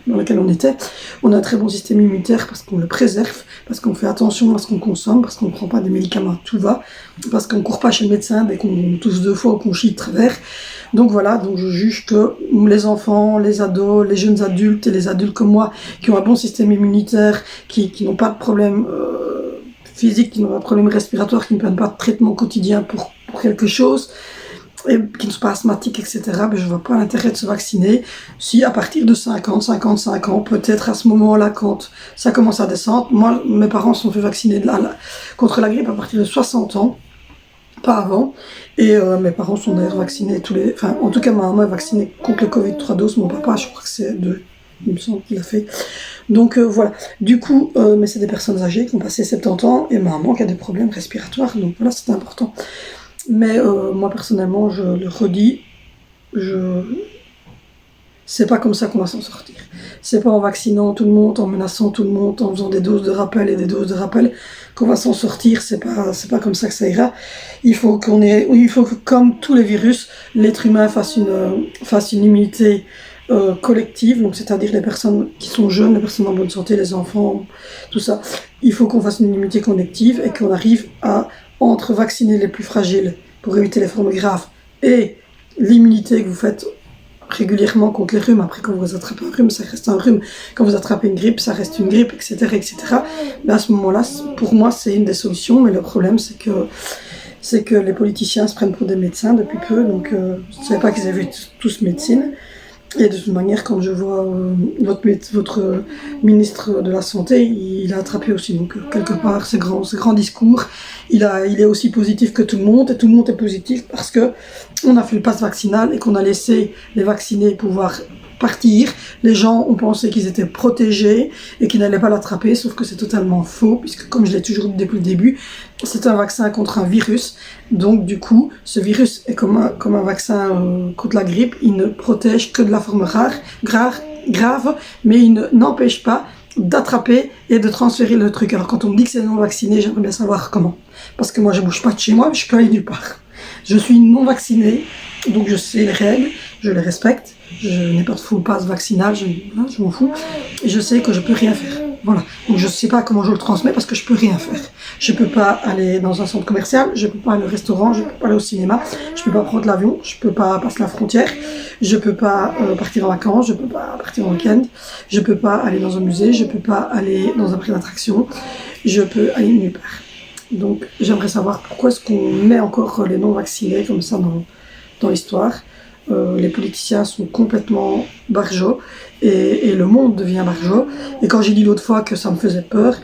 A: dans laquelle on était. On a un très bon système immunitaire parce qu'on le préserve, parce qu'on fait attention à ce qu'on consomme, parce qu'on ne prend pas des médicaments à tout va, parce qu'on ne court pas chez le médecin dès qu'on tousse 2 fois ou qu'on chie de travers. Donc voilà, donc je juge que les enfants, les ados, les jeunes adultes et les adultes comme moi qui ont un bon système immunitaire, qui n'ont pas de problème physique, qui n'ont pas de problème respiratoire, qui ne prennent pas de traitement quotidien pour quelque chose, et qui ne sont pas asthmatiques, etc., ben je ne vois pas l'intérêt de se vacciner. Si à partir de 50, 55 ans, peut-être à ce moment-là, quand ça commence à descendre, moi, mes parents se sont fait vacciner contre la grippe à partir de 60 ans, pas avant, et mes parents sont d'ailleurs vaccinés en tout cas ma maman est vaccinée contre le Covid 3 doses, mon papa, je crois que c'est 2, il me semble qu'il a fait. Donc voilà, du coup, mais c'est des personnes âgées qui ont passé 70 ans, et ma maman qui a des problèmes respiratoires, donc voilà, c'est important. Mais moi personnellement, je le redis, c'est pas comme ça qu'on va s'en sortir. C'est pas en vaccinant tout le monde, en menaçant tout le monde, en faisant des doses de rappel et des doses de rappel qu'on va s'en sortir. C'est pas comme ça que ça ira. Il faut que, comme tous les virus, l'être humain fasse une immunité collective, donc c'est-à-dire les personnes qui sont jeunes, les personnes en bonne santé, les enfants, tout ça. Il faut qu'on fasse une immunité collective et qu'on arrive à entre vacciner les plus fragiles pour éviter les formes graves et l'immunité que vous faites régulièrement contre les rhumes. Après, quand vous attrapez un rhume, ça reste un rhume. Quand vous attrapez une grippe, ça reste une grippe, etc., etc. Mais à ce moment-là, pour moi, c'est une des solutions. Mais le problème, c'est que les politiciens se prennent pour des médecins depuis peu. Donc, je ne savais pas qu'ils avaient tous médecine. Et de toute manière, quand je vois votre ministre de la Santé, il a attrapé aussi. Donc, quelque part, ce grand discours, il est aussi positif que tout le monde. Et tout le monde est positif parce que on a fait le pass vaccinal et qu'on a laissé les vaccinés pouvoir partir. Les gens ont pensé qu'ils étaient protégés et qu'ils n'allaient pas l'attraper, sauf que c'est totalement faux, puisque comme je l'ai toujours dit depuis le début, c'est un vaccin contre un virus. Donc du coup, ce virus est comme un vaccin contre la grippe, il ne protège que de la forme grave, mais il n'empêche pas d'attraper et de transférer le truc. Alors quand on me dit que c'est non vacciné, j'aimerais bien savoir comment. Parce que moi je bouge pas de chez moi, je peux aller nulle part. Je suis non vaccinée, donc je sais les règles, je les respecte, je n'ai pas de full pass vaccinal, je m'en fous, et je sais que je peux rien faire. Voilà. Donc je sais pas comment je le transmets parce que je peux rien faire. Je peux pas aller dans un centre commercial, je peux pas aller au restaurant, je peux pas aller au cinéma, je peux pas prendre l'avion, je peux pas passer la frontière, je peux pas partir en vacances, je peux pas partir en week-end, je peux pas aller dans un musée, je peux pas aller dans un parc d'attractions, je peux aller nulle part. Donc j'aimerais savoir pourquoi est-ce qu'on met encore les non-vaccinés comme ça dans l'histoire. Les politiciens sont complètement barjots et le monde devient barjot. Et quand j'ai dit l'autre fois que ça me faisait peur,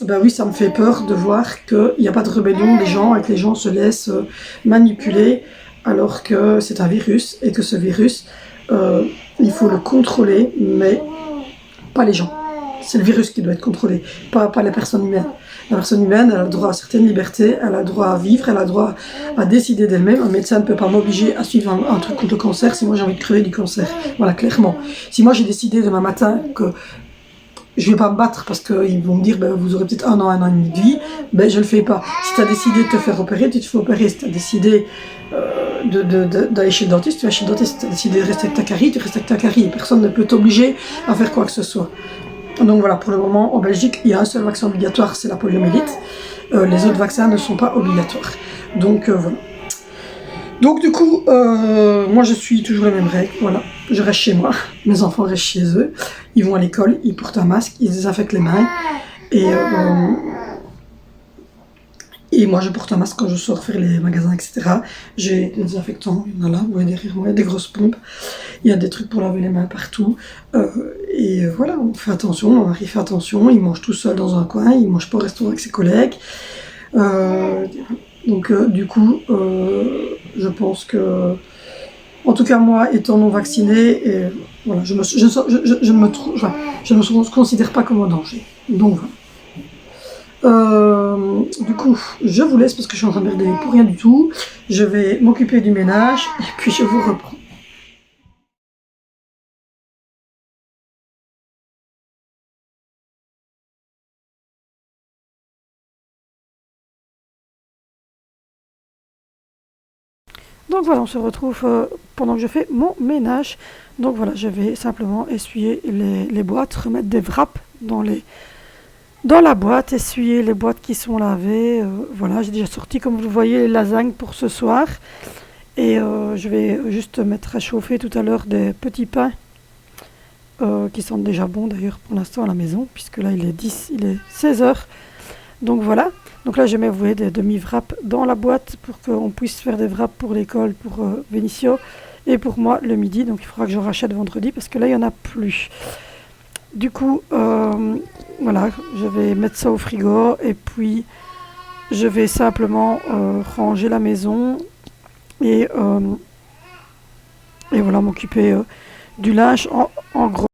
A: ben oui, ça me fait peur de voir qu'il n'y a pas de rébellion des gens et que les gens se laissent manipuler alors que c'est un virus et que ce virus, il faut le contrôler, mais pas les gens. C'est le virus qui doit être contrôlé, pas les personnes humaines. La personne humaine, elle a le droit à certaines libertés, elle a le droit à vivre, elle a le droit à décider d'elle-même. Un médecin ne peut pas m'obliger à suivre un truc contre le cancer si moi j'ai envie de crever du cancer. Voilà, clairement. Si moi j'ai décidé demain matin que je vais pas me battre parce qu'ils vont me dire ben, vous aurez peut-être 1 an et demi de vie, ben je le fais pas. Si tu as décidé de te faire opérer, tu te fais opérer. Si tu as décidé d'aller chez le dentiste, tu vas chez le dentiste. Si tu as décidé de rester avec ta carie, tu restes avec ta carie. Personne ne peut t'obliger à faire quoi que ce soit. Donc voilà, pour le moment, en Belgique, il y a un seul vaccin obligatoire, c'est la poliomyélite. Les autres vaccins ne sont pas obligatoires. Donc voilà. Donc du coup, moi je suis toujours les mêmes règles, voilà. Je reste chez moi, mes enfants restent chez eux, ils vont à l'école, ils portent un masque, ils désinfectent les mains. Et moi je porte un masque quand je sors faire les magasins, etc. J'ai des désinfectants, il y en a là, vous voyez derrière moi, il y a des grosses pompes. Il y a des trucs pour laver les mains partout. Et voilà, on fait attention, mon mari fait attention, il mange tout seul dans un coin, il mange pas au restaurant avec ses collègues. Donc du coup, je pense que En tout cas, moi, étant non vaccinée, et voilà, je ne me trouve, enfin, je ne me considère pas comme en danger. Donc voilà. Du coup, je vous laisse parce que je suis en train de regarder pour rien du tout. Je vais m'occuper du ménage et puis je vous reprends. Donc voilà, on se retrouve pendant que je fais mon ménage. Donc voilà, je vais simplement essuyer les boîtes, remettre des wraps dans la boîte, essuyer les boîtes qui sont lavées. Voilà, j'ai déjà sorti, comme vous le voyez, les lasagnes pour ce soir. Et je vais juste mettre à chauffer tout à l'heure des petits pains qui sentent déjà bon d'ailleurs pour l'instant à la maison, puisque là il est 16 heures. Donc voilà. Donc là, je mets, vous voyez, des demi-wraps dans la boîte pour qu'on puisse faire des wraps pour l'école, pour Vénicio et pour moi le midi. Donc il faudra que j'en rachète vendredi parce que là, il n'y en a plus. Du coup, voilà, je vais mettre ça au frigo et puis je vais simplement ranger la maison et voilà, m'occuper du linge en gros.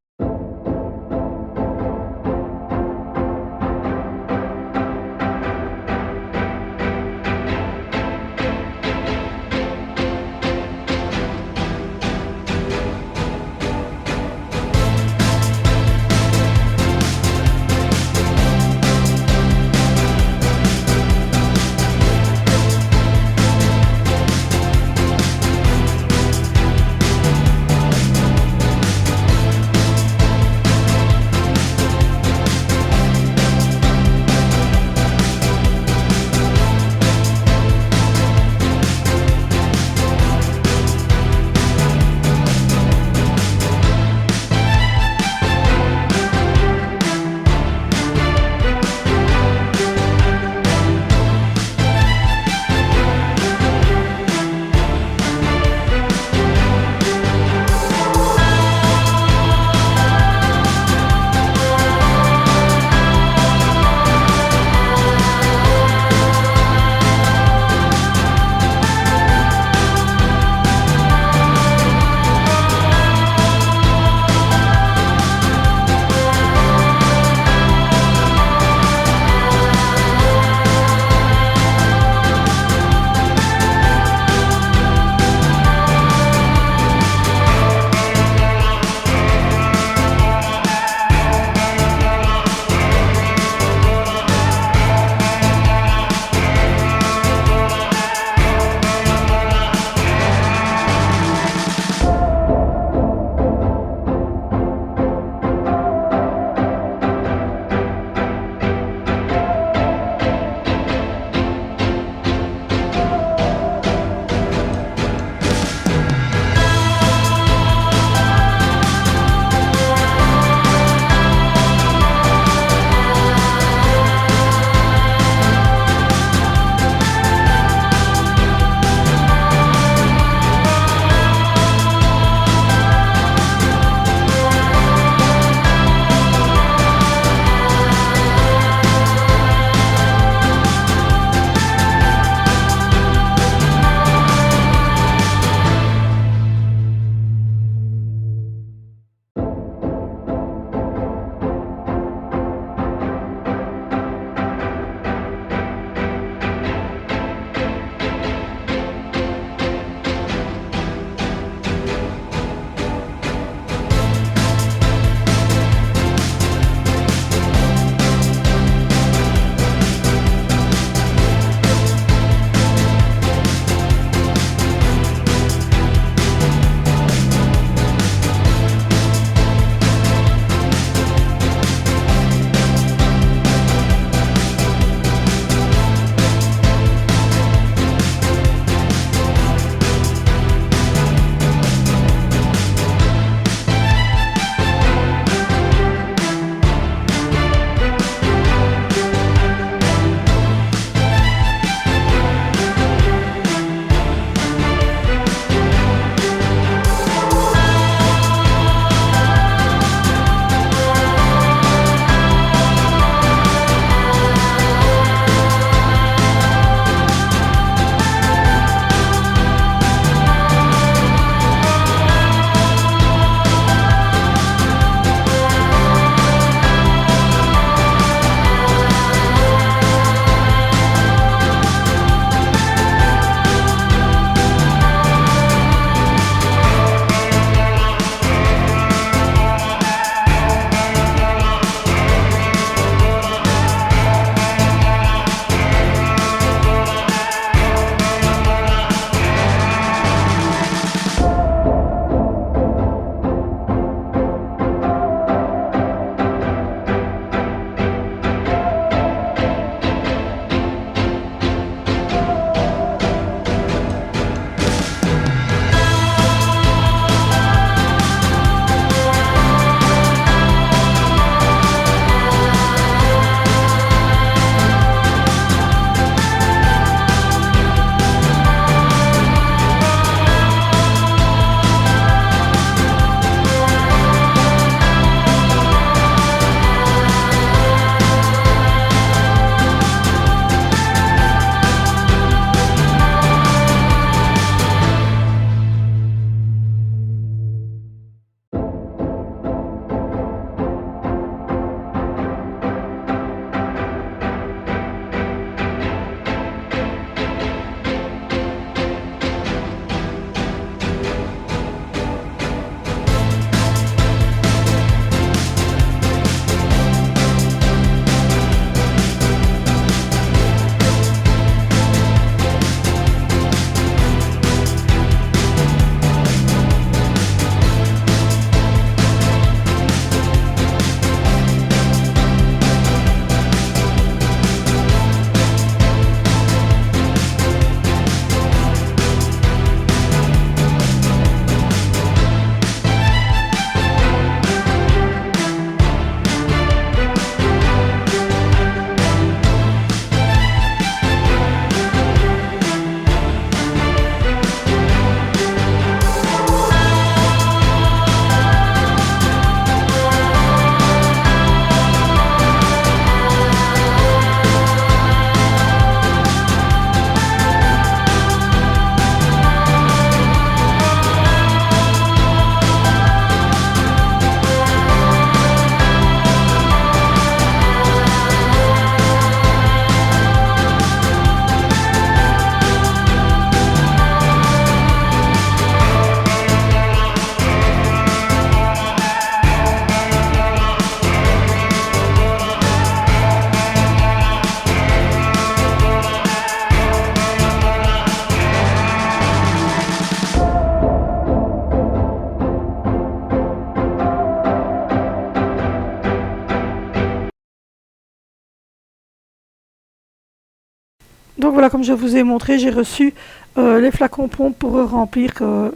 A: Donc voilà, comme je vous ai montré, j'ai reçu les flacons pompes pour remplir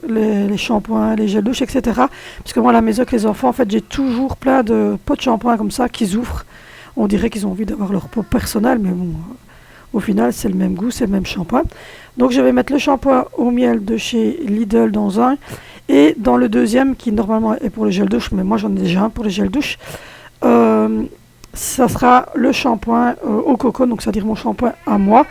A: les shampoings, les gels douche, etc. Parce que moi, à la maison avec les enfants, en fait, j'ai toujours plein de pots de shampoing comme ça qu'ils ouvrent. On dirait qu'ils ont envie d'avoir leur pot personnel, mais bon, au final, c'est le même goût, c'est le même shampoing. Donc je vais mettre le shampoing au miel de chez Lidl dans un, et dans le deuxième, qui normalement est pour le gel douche, mais moi j'en ai déjà un pour les gels douche, ça sera le shampoing au coco, donc c'est-à-dire mon shampoing à moi.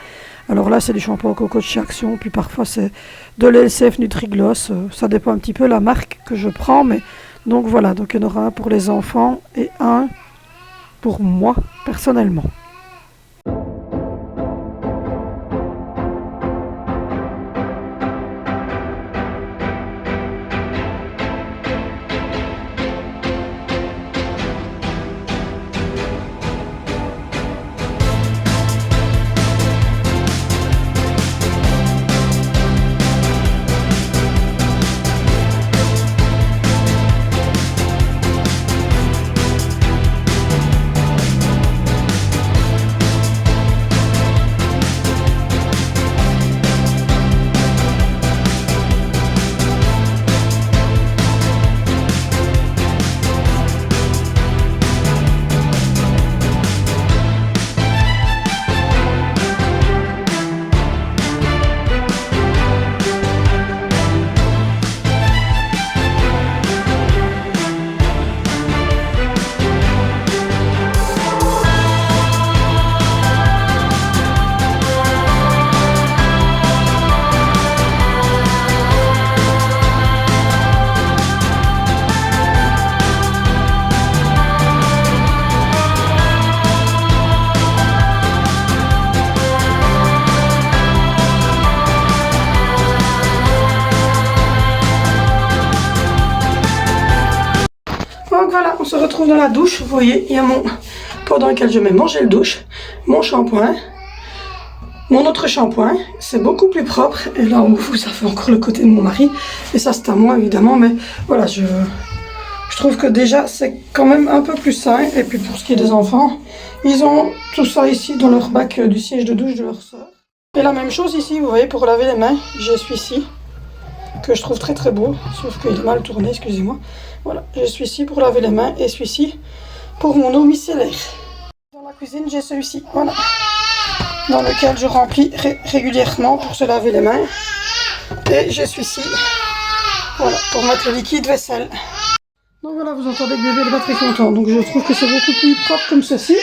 A: Alors là, c'est du shampoing au coco de chez Action, puis parfois c'est de l'LCF Nutrigloss, ça dépend un petit peu la marque que je prends, mais donc voilà, donc il y en aura un pour les enfants et un pour moi personnellement. Donc voilà, on se retrouve dans la douche. Vous voyez, il y a mon pot dans lequel je mets mon gel douche, mon shampoing, mon autre shampoing. C'est beaucoup plus propre. Et là, en haut, ça fait encore le côté de mon mari. Et ça, c'est à moi, évidemment. Mais voilà, je trouve que déjà, c'est quand même un peu plus sain. Et puis, pour ce qui est des enfants, ils ont tout ça ici dans leur bac du siège de douche de leur soeur. Et la même chose ici, vous voyez, pour laver les mains, j'ai celui-ci, que je trouve très très beau, sauf qu'il est mal tourné, excusez-moi. Voilà, j'ai celui-ci pour laver les mains et celui-ci pour mon eau micellaire. Dans la cuisine, j'ai celui-ci, voilà, dans lequel je remplis régulièrement pour se laver les mains. Et j'ai celui-ci, voilà, pour mettre le liquide vaisselle. Donc voilà, vous entendez que bébé n'est pas très content, donc je trouve que c'est beaucoup plus propre comme ceci.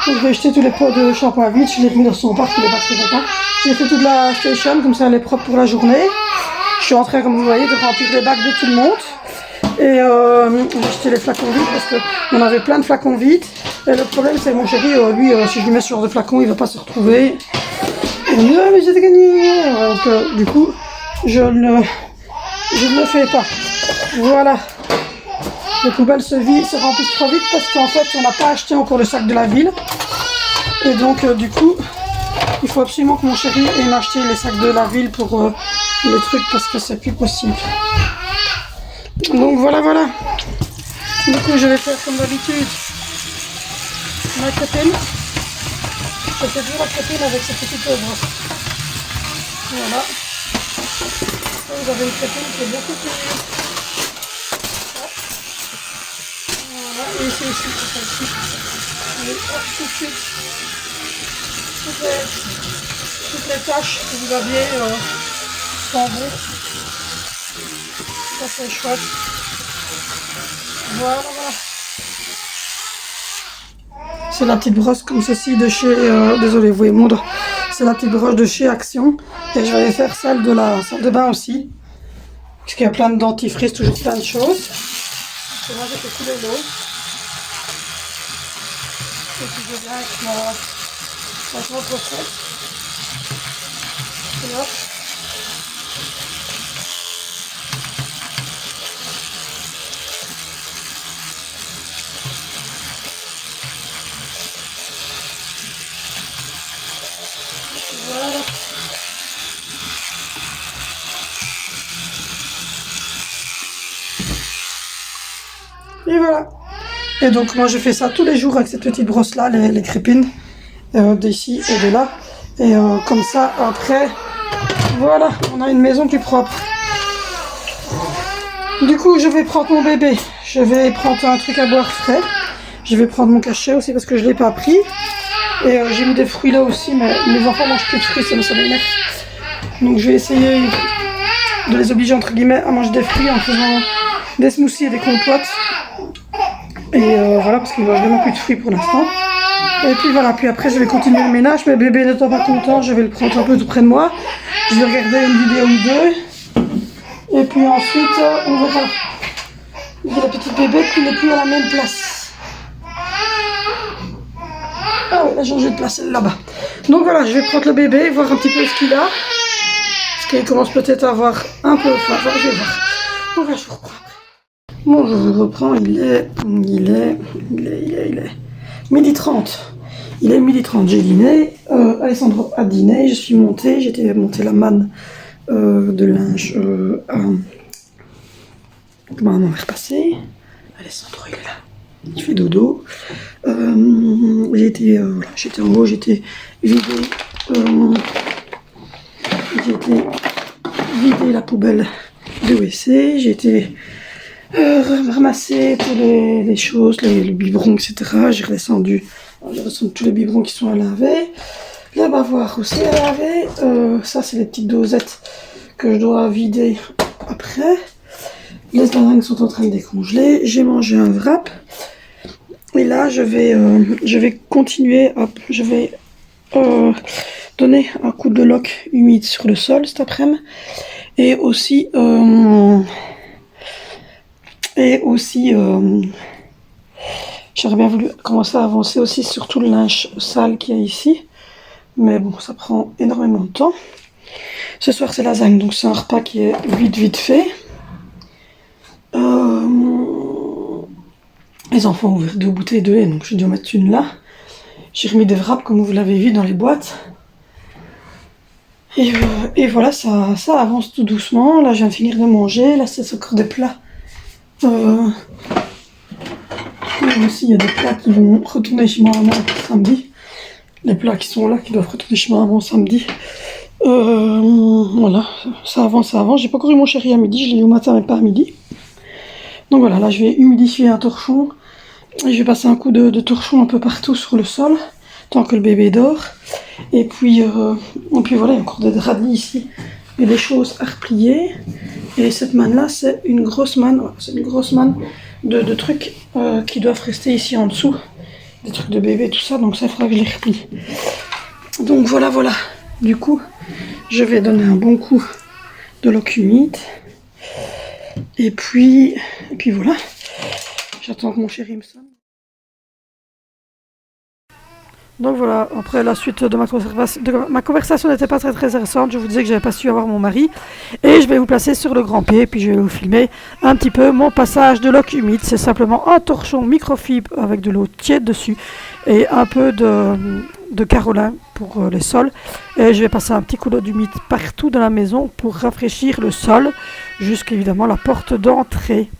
A: Donc je vais jeter tous les pots de shampoing vite, je l'ai remis dans son parc, il n'est pas très content. J'ai fait toute la station, comme ça elle est propre pour la journée. Je suis en train, comme vous voyez, de remplir les bacs de tout le monde. Et j'ai jeté les flacons vides parce qu'on avait plein de flacons vides. Et le problème, c'est mon chéri, lui, si je lui mets ce genre de flacon, il va pas se retrouver. Et on dit, ah, mais j'ai gagné. Donc, du coup, je ne le fais pas. Voilà. Les poubelles se remplissent trop vite parce qu'en fait, on n'a pas acheté encore le sac de la ville. Et donc, du coup, il faut absolument que mon chéri ait acheté les sacs de la ville pour les trucs parce que c'est plus possible. Donc voilà. Du coup, je vais faire comme d'habitude ma crépine. Je fais toujours la crépine avec cette petite brosse. Voilà. Et vous avez une crépine qui est beaucoup plus... Voilà. Et ici, c'est celle-ci. Allez, hop, tout de suite. Toutes les tâches que vous aviez sans vous. Ça c'est chouette. Voilà. C'est la petite brosse comme ceci de chez... désolé, vous voyez mon doigt. C'est la petite brosse de chez Action. Et je vais faire celle de la salle de bain aussi. Parce qu'il y a plein de dentifrice, toujours plein de choses. Et moi j'ai fait couler l'eau. Et puis je viens avec ma brossette. Et hop. Voilà. Et voilà. Et donc moi je fais ça tous les jours avec cette petite brosse là, les crépines d'ici et de là. Et comme ça, après, voilà, on a une maison plus propre. Du coup, je vais prendre mon bébé. Je vais prendre un truc à boire frais. Je vais prendre mon cachet aussi parce que je ne l'ai pas pris. Et j'ai mis des fruits là aussi, mais mes enfants mangent plus de fruits, ça m'énerve. Donc je vais essayer de les obliger entre guillemets à manger des fruits en faisant des smoothies et des compotes. Et voilà, parce qu'ils ne mangent vraiment plus de fruits pour l'instant. Et puis voilà, puis après je vais continuer le ménage. Mais bébé n'étant pas content, je vais le prendre un peu tout près de moi. Je vais regarder une vidéo ou deux. Et puis ensuite, on verra. Il y a la petite bébé qui n'est plus à la même place. Ah oui, elle a changé de place, là-bas. Donc voilà, je vais prendre le bébé, voir un petit peu ce qu'il a. Parce qu'il commence peut-être à avoir un peu faim. Enfin, je vais voir. Donc là, je vous reprends après. Bon, je vous reprends, il est 12h30. Il est 12h30, j'ai dîné. Alessandro a dîné, je suis montée. J'étais montée la manne de linge comment on va repasser. Alessandro, il est là. Il fait dodo. J'étais en haut, j'étais vidé la poubelle de WC. J'ai été ramasser toutes les choses, le biberon, etc. J'ai redescendu tous les biberons qui sont à laver. La bavoir aussi à laver. Ça, c'est les petites dosettes que je dois vider après. Les lasagnes sont en train de décongeler. J'ai mangé un wrap. Et là, je vais continuer. Je vais donner un coup de loc humide sur le sol cet après-midi. Et aussi, j'aurais bien voulu commencer à avancer aussi sur tout le linge sale qu'il y a ici. Mais bon, ça prend énormément de temps. Ce soir, c'est lasagne, donc c'est un repas qui est vite fait. Les enfants ont ouvert 2 bouteilles de lait, donc j'ai dû en mettre une là. J'ai remis des wraps, comme vous l'avez vu, dans les boîtes. Et voilà, ça avance tout doucement. Là, je viens de finir de manger. Là, c'est encore des plats. Là aussi, il y a des plats qui vont retourner chez ma maman samedi. Les plats qui sont là, qui doivent retourner chez ma maman samedi. Voilà, ça avance. J'ai pas encore eu mon chéri à midi, je l'ai eu au matin, mais pas à midi. Donc voilà, là, je vais humidifier un torchon. Et je vais passer un coup de torchon un peu partout sur le sol, tant que le bébé dort. Et puis voilà, il y a encore des radis ici. Il y a des choses à replier. Et cette manne-là, c'est une grosse manne. C'est une grosse manne de trucs qui doivent rester ici en dessous. Des trucs de bébé, tout ça. Donc ça, il faudra que je les replie. Donc voilà. Du coup, je vais donner un bon coup de loc humide. Et puis voilà. J'attends que mon chéri me sonne. Donc voilà, après la suite de ma conversation n'était pas très intéressante. Je vous disais que j'avais pas su avoir mon mari. Et je vais vous placer sur le grand pied. Puis je vais vous filmer un petit peu mon passage de loc humide. C'est simplement un torchon microfibre avec de l'eau tiède dessus. Et un peu de carolin pour les sols. Et je vais passer un petit coup d'eau humide partout dans la maison pour rafraîchir le sol. Jusqu'évidemment la porte d'entrée.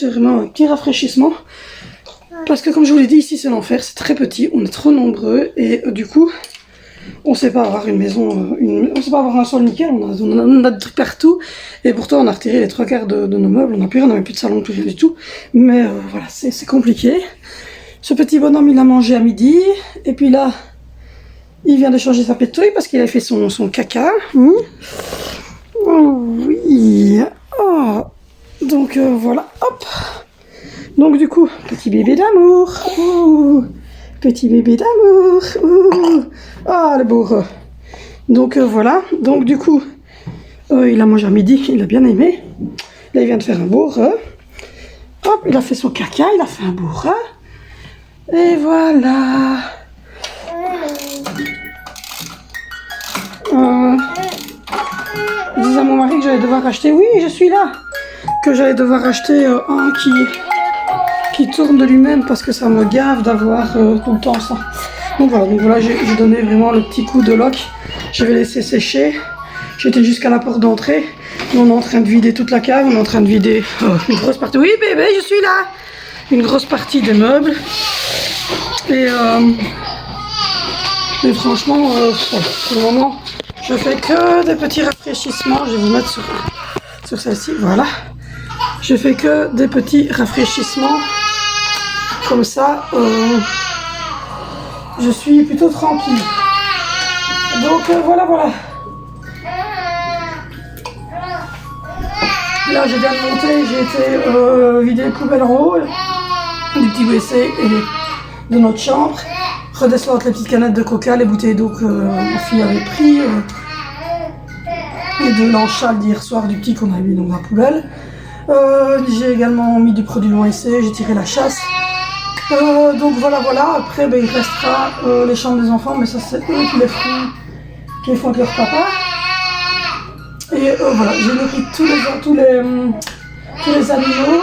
A: c'est vraiment un petit rafraîchissement. Parce que comme je vous l'ai dit, ici c'est l'enfer, c'est très petit, on est trop nombreux et du coup, on sait pas avoir une maison, on sait pas avoir un sol nickel, on a des trucs partout et pourtant on a retiré les 3/4 de nos meubles, on n'a plus rien, on n'avait plus de salon, plus rien du tout. Mais voilà, c'est compliqué. Ce petit bonhomme, il a mangé à midi et puis là, il vient de changer sa pétouille parce qu'il a fait son caca. Oh oui. Oh. Donc voilà, hop. Donc du coup, petit bébé d'amour. Petit bébé d'amour. Ah, le beau. Donc voilà. Donc du coup, il a mangé à midi, il a bien aimé. Là, il vient de faire un beau re. Hop, il a fait son caca, il a fait un beau re. Et voilà. Je disais à mon mari que j'allais devoir acheter, oui, je suis là, que j'allais devoir acheter un qui tourne de lui-même parce que ça me gave d'avoir tout le temps ça. Donc voilà, j'ai donné vraiment le petit coup de loc. Je vais laisser sécher. J'étais jusqu'à la porte d'entrée. On est en train de vider toute la cave, on est en train de vider une grosse partie. Oui bébé, je suis là. Une grosse partie des meubles. Et mais franchement, pour le moment, je fais que des petits rafraîchissements. Je vais vous mettre sur celle-ci, voilà. Je fais que des petits rafraîchissements. Comme ça, je suis plutôt tranquille. Donc voilà. Là, je viens de monter, j'ai été vider les poubelles en haut, du petit WC et de notre chambre. Redescendre les petites canettes de coca, les bouteilles d'eau que ma fille avait pris. Et de l'enchal d'hier soir du petit qu'on a mis dans la poubelle. J'ai également mis du produit loin essai, j'ai tiré la chasse. Donc voilà. Après, il restera les chambres des enfants, mais ça c'est eux qui les font avec leur papa. Et voilà, j'ai nourri tous les animaux.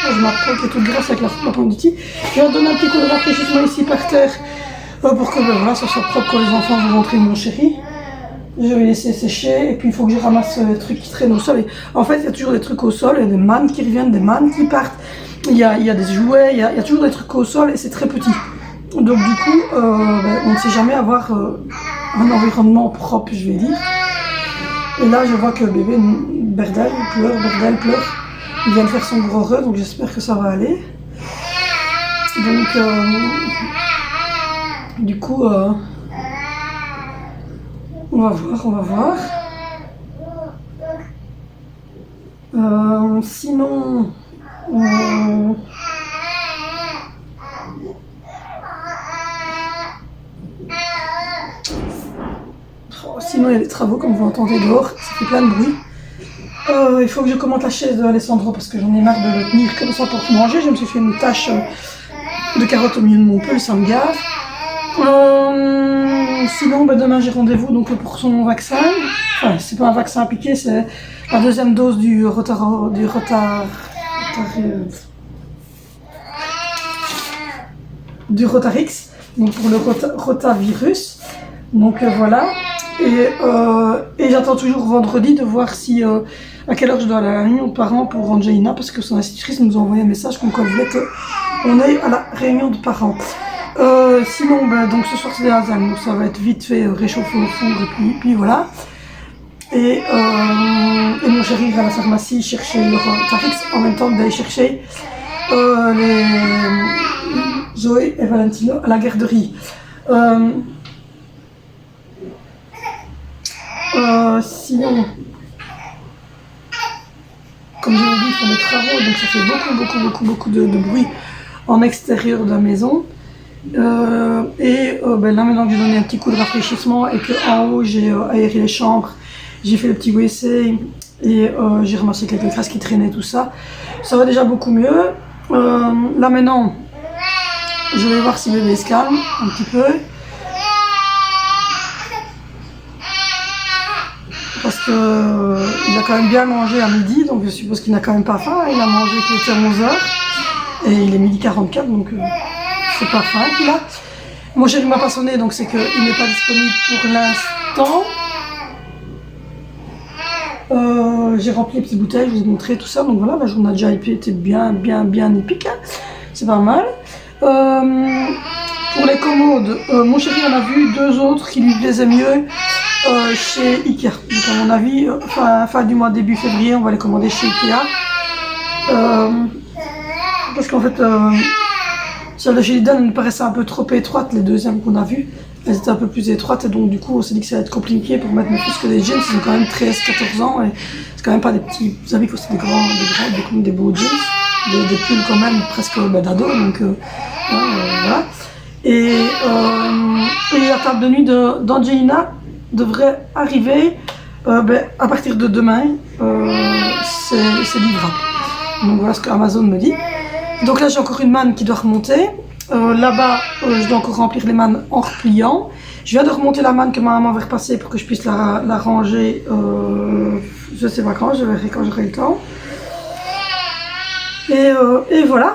A: Je m'apprends qui est toute grasse avec la pandétie. Je vais donner un petit coup de rafraîchissement ici par terre pour que voilà, ça soit propre quand les enfants vont rentrer, mon chéri. Je vais laisser sécher et puis il faut que je ramasse les trucs qui traînent au sol. Et en fait, il y a toujours des trucs au sol, il y a des mannes qui reviennent, des mannes qui partent. Il y a des jouets, il y a toujours des trucs au sol et c'est très petit. Donc du coup, on ne sait jamais avoir un environnement propre, je vais dire. Et là, je vois que bébé Berdel pleure. Il vient de faire son gros re, donc j'espère que ça va aller. Donc, du coup, on va voir. Sinon, sinon il y a des travaux comme vous entendez dehors, ça fait plein de bruit. Il faut que je commente la chaise de Alessandro parce que j'en ai marre de le tenir comme ça pour manger. Je me suis fait une tâche de carotte au milieu de mon pull, ça me gave. Sinon, demain j'ai rendez-vous donc pour son vaccin. Enfin, c'est pas un vaccin à piquer, c'est la deuxième dose du Rotarix, donc pour le rotavirus. Donc voilà. Et j'attends toujours vendredi de voir si à quelle heure je dois aller à la réunion de parents pour Angelina parce que son institutrice nous a envoyé un message comme quoi elle voulait qu'on aille à la réunion de parents. Sinon, donc ce soir c'est des lasagnes, donc ça va être vite fait réchauffer au four et puis voilà. Et mon chéri ira à la pharmacie chercher le Rotarix en même temps d'aller chercher les Zoé et Valentino à la garderie. Sinon, comme je vous dis, ils font des travaux, donc ça fait beaucoup de bruit en extérieur de la maison. Là maintenant que j'ai donné un petit coup de rafraîchissement et qu'en haut j'ai aéré les chambres, j'ai fait le petit WC et j'ai ramassé quelques crasses qui traînaient, tout ça. Ça va déjà beaucoup mieux. Là maintenant, je vais voir si bébé se calme un petit peu. Parce qu'il a quand même bien mangé à midi, donc je suppose qu'il n'a quand même pas faim. Il a mangé qu'il était à 11h et il est 12h44, donc c'est pas faim qu'il a. Mon chéri m'a pas sonné, donc c'est qu'il n'est pas disponible pour l'instant. j'ai rempli les petites bouteilles, je vous ai montré tout ça. Donc voilà, la journée a déjà été bien épique. Hein. C'est pas mal. Pour les commodes, mon chéri en a vu 2 autres qui lui plaisaient mieux chez Ikea. Donc à mon avis, fin du mois début février, on va les commander chez Ikea. Parce qu'en fait, celles de chez Lidl nous paraissaient un peu trop étroites, les deuxièmes qu'on a vues. Elles étaient un peu plus étroites et donc du coup on s'est dit que ça allait être compliqué pour mettre mes fils que des jeans. Ils ont quand même 13-14 ans et c'est quand même pas des petits habits, c'est des beaux jeans, des pulls quand même presque d'ado. Donc voilà. Et la table de nuit d'Angelina devrait arriver à partir de demain. C'est livrable. Donc voilà ce que Amazon me dit. Donc là j'ai encore une manne qui doit remonter. Là-bas, je dois encore remplir les mannes en repliant. Je viens de remonter la manne que ma maman va repasser pour que je puisse la ranger. Je sais pas quand, je verrai quand j'aurai le temps. Et voilà.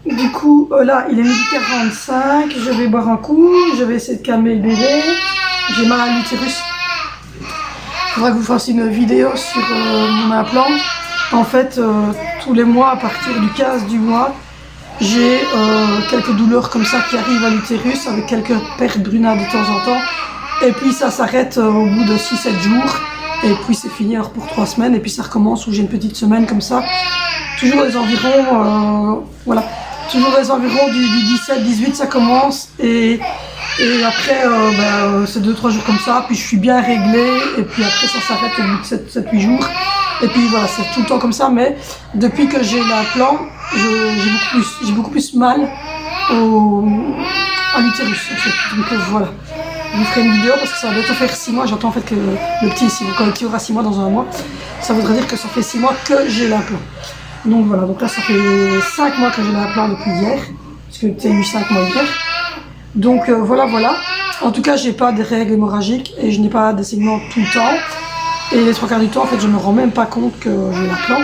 A: Du coup, là, il est 12h45. Je vais boire un coup. Je vais essayer de calmer le bébé. J'ai mal à l'utérus. Il faudra que vous fassiez une vidéo sur mon implant. En fait, tous les mois, à partir du 15 du mois, j'ai quelques douleurs comme ça qui arrivent à l'utérus avec quelques pertes brunades de temps en temps. Et puis ça s'arrête au bout de 6-7 jours. Et puis c'est fini alors pour 3 semaines. Et puis ça recommence où j'ai une petite semaine comme ça. Toujours les environs, voilà. Toujours les environs du 17-18 ça commence. Et après c'est 2-3 jours comme ça. Puis je suis bien réglée. Et puis après ça s'arrête au bout de 7-8 jours. Et puis voilà, c'est tout le temps comme ça. Mais depuis que j'ai l'implant, j'ai beaucoup plus mal à l'utérus en fait. Donc voilà, je vous ferai une vidéo parce que ça va bientôt faire 6 mois. J'entends en fait que le petit ici, quand le petit aura 6 mois dans un mois, ça voudrait dire que ça fait 6 mois que j'ai l'implant. Donc voilà, donc là ça fait 5 mois que j'ai l'implant depuis hier, parce que tu as eu 5 mois hier. Donc voilà. En tout cas, j'ai pas des règles hémorragiques et je n'ai pas des saignements tout le temps. Et les 3 quarts du temps, en fait, je me rends même pas compte que j'ai l'implant.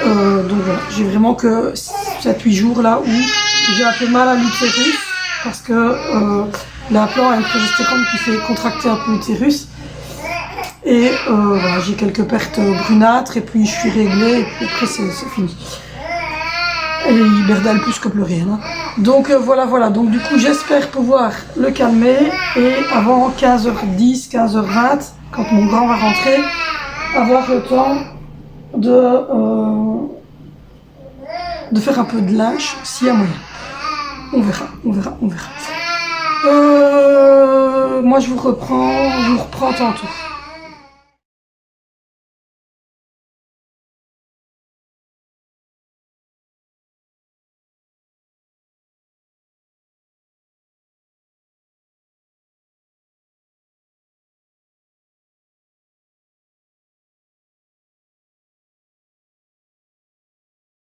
A: Donc voilà, j'ai vraiment que 7-8 jours là où j'ai un peu mal à l'utérus parce que l'implant a une progestérone qui fait contracter un peu l'utérus. Et voilà, j'ai quelques pertes brunâtres et puis je suis réglée et puis après c'est fini. Et il berdale plus que plus rien. Hein. Donc voilà, donc du coup j'espère pouvoir le calmer et avant 15h10, 15h20, quand mon grand va rentrer, avoir le temps de faire un peu de linge s'il y a moyen. On verra. Moi je vous reprends tantôt.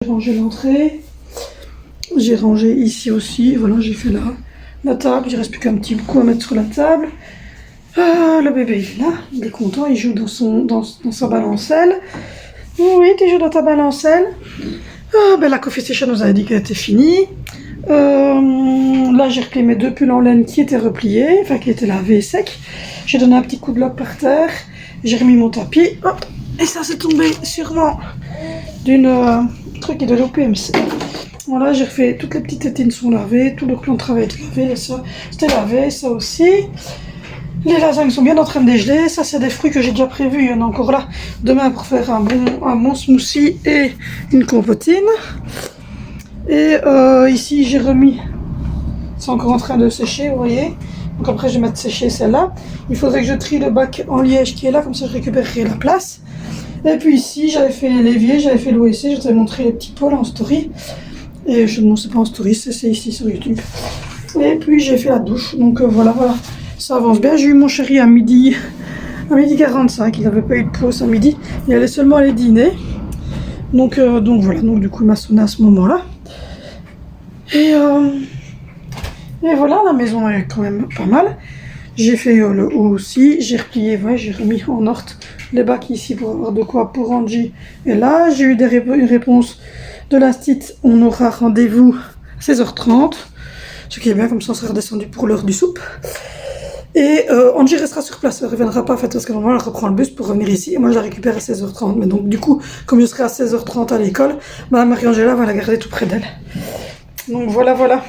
A: J'ai rangé l'entrée, j'ai rangé ici aussi, voilà, j'ai fait la table, il ne reste plus qu'un petit coup à mettre sur la table. Le bébé il est là, il est content, il joue dans sa balancelle. Oui, tu joues dans ta balancelle. La coffee station nous avait dit qu'elle était finie. Là j'ai replié mes 2 pulls en laine qui étaient repliés, enfin qui étaient lavés et secs. J'ai donné un petit coup de loc par terre, j'ai remis mon tapis, hop, et ça c'est tombé sûrement d'une truc qui est de l'OPMC. Voilà, j'ai refait, toutes les petites tétines sont lavées, tout le plan de travail est lavé, ça c'était lavé, ça aussi. Les lasagnes sont bien en train de dégeler, ça c'est des fruits que j'ai déjà prévus, il y en a encore là demain pour faire un bon smoothie et une compotine. Et ici j'ai remis, c'est encore en train de sécher, vous voyez. Donc après je vais mettre sécher celle-là. Il faudrait que je trie le bac en liège qui est là, comme ça je récupérerai la place. Et puis ici j'avais fait l'évier, j'avais fait l'OSC, je vous avais montré les petits pots là en story. Et non c'est pas en story, c'est ici sur YouTube. Et puis j'ai fait la douche, donc voilà, ça avance bien. J'ai eu mon chéri à midi 45, il n'avait pas eu de pause à midi, il allait seulement aller dîner. Donc voilà, donc du coup il m'a sonné à ce moment-là. Et voilà, la maison est quand même pas mal. J'ai fait le haut aussi, j'ai replié, j'ai remis en ordre les bacs ici pour avoir de quoi pour Angie. Et là, j'ai eu une réponse de l'instit, on aura rendez-vous à 16h30. Ce qui est bien, comme ça on sera redescendu pour l'heure du soupe. Et Angie restera sur place, elle ne reviendra pas en fait, parce que normalement elle reprend le bus pour revenir ici, et moi je la récupère à 16h30. Mais donc du coup, comme je serai à 16h30 à l'école, Madame Marie-Angela va la garder tout près d'elle. Donc voilà, voilà.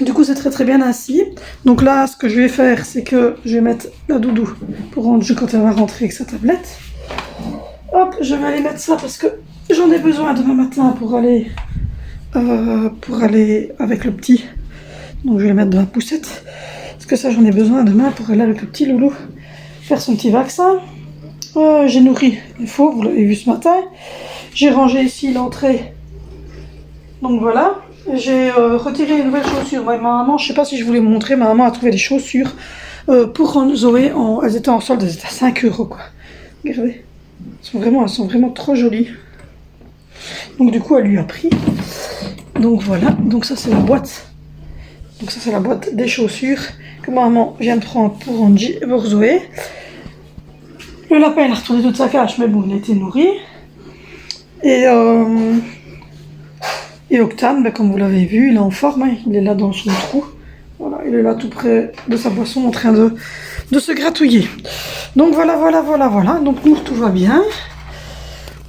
A: Du coup c'est très très bien ainsi. Donc là ce que je vais faire, c'est que je vais mettre la doudou pour Angie quand elle va rentrer avec sa tablette. Hop, je vais aller mettre ça parce que j'en ai besoin demain matin pour aller avec le petit. Donc je vais le mettre dans la poussette. Parce que ça j'en ai besoin demain pour aller avec le petit loulou faire son petit vaccin. J'ai nourri les faux, vous l'avez vu ce matin. J'ai rangé ici l'entrée. Donc voilà. J'ai retiré les nouvelles chaussures. Ma maman, je sais pas si je voulais vous montrer, ma maman a trouvé des chaussures pour Zoé. Elles étaient en solde, elles étaient à 5 € quoi. Regardez. Elles sont vraiment trop jolies. Donc du coup elle lui a pris. Donc voilà, donc ça c'est la boîte. Donc ça c'est la boîte des chaussures que maman vient de prendre pour Angie et pour Zoé. Le lapin il a retourné toute sa cage, mais bon il a été nourri. Et Octane, comme vous l'avez vu, il est en forme, hein, il est là dans son trou. Voilà, il est là tout près de sa boisson en train de se gratouiller. Donc voilà. Donc nous tout va bien.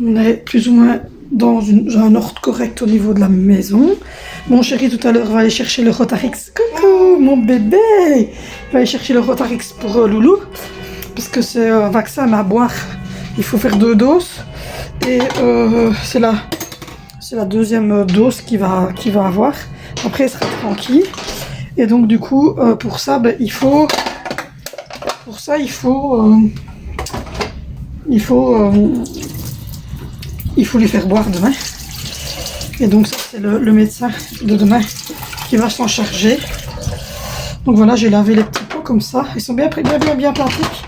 A: On est plus ou moins dans un ordre correct au niveau de la maison. Mon chéri tout à l'heure va aller chercher le Rotarix. Coucou mon bébé. Il va aller chercher le Rotarix pour Loulou. Parce que c'est un vaccin à boire. Il faut faire 2 doses. Et c'est la deuxième dose qu'il va avoir. Après il sera tranquille. Et donc du coup pour ça il faut lui faire boire demain. Et donc ça c'est le médecin de demain qui va s'en charger. Donc voilà, j'ai lavé les petits pots comme ça. Ils sont bien pratiques.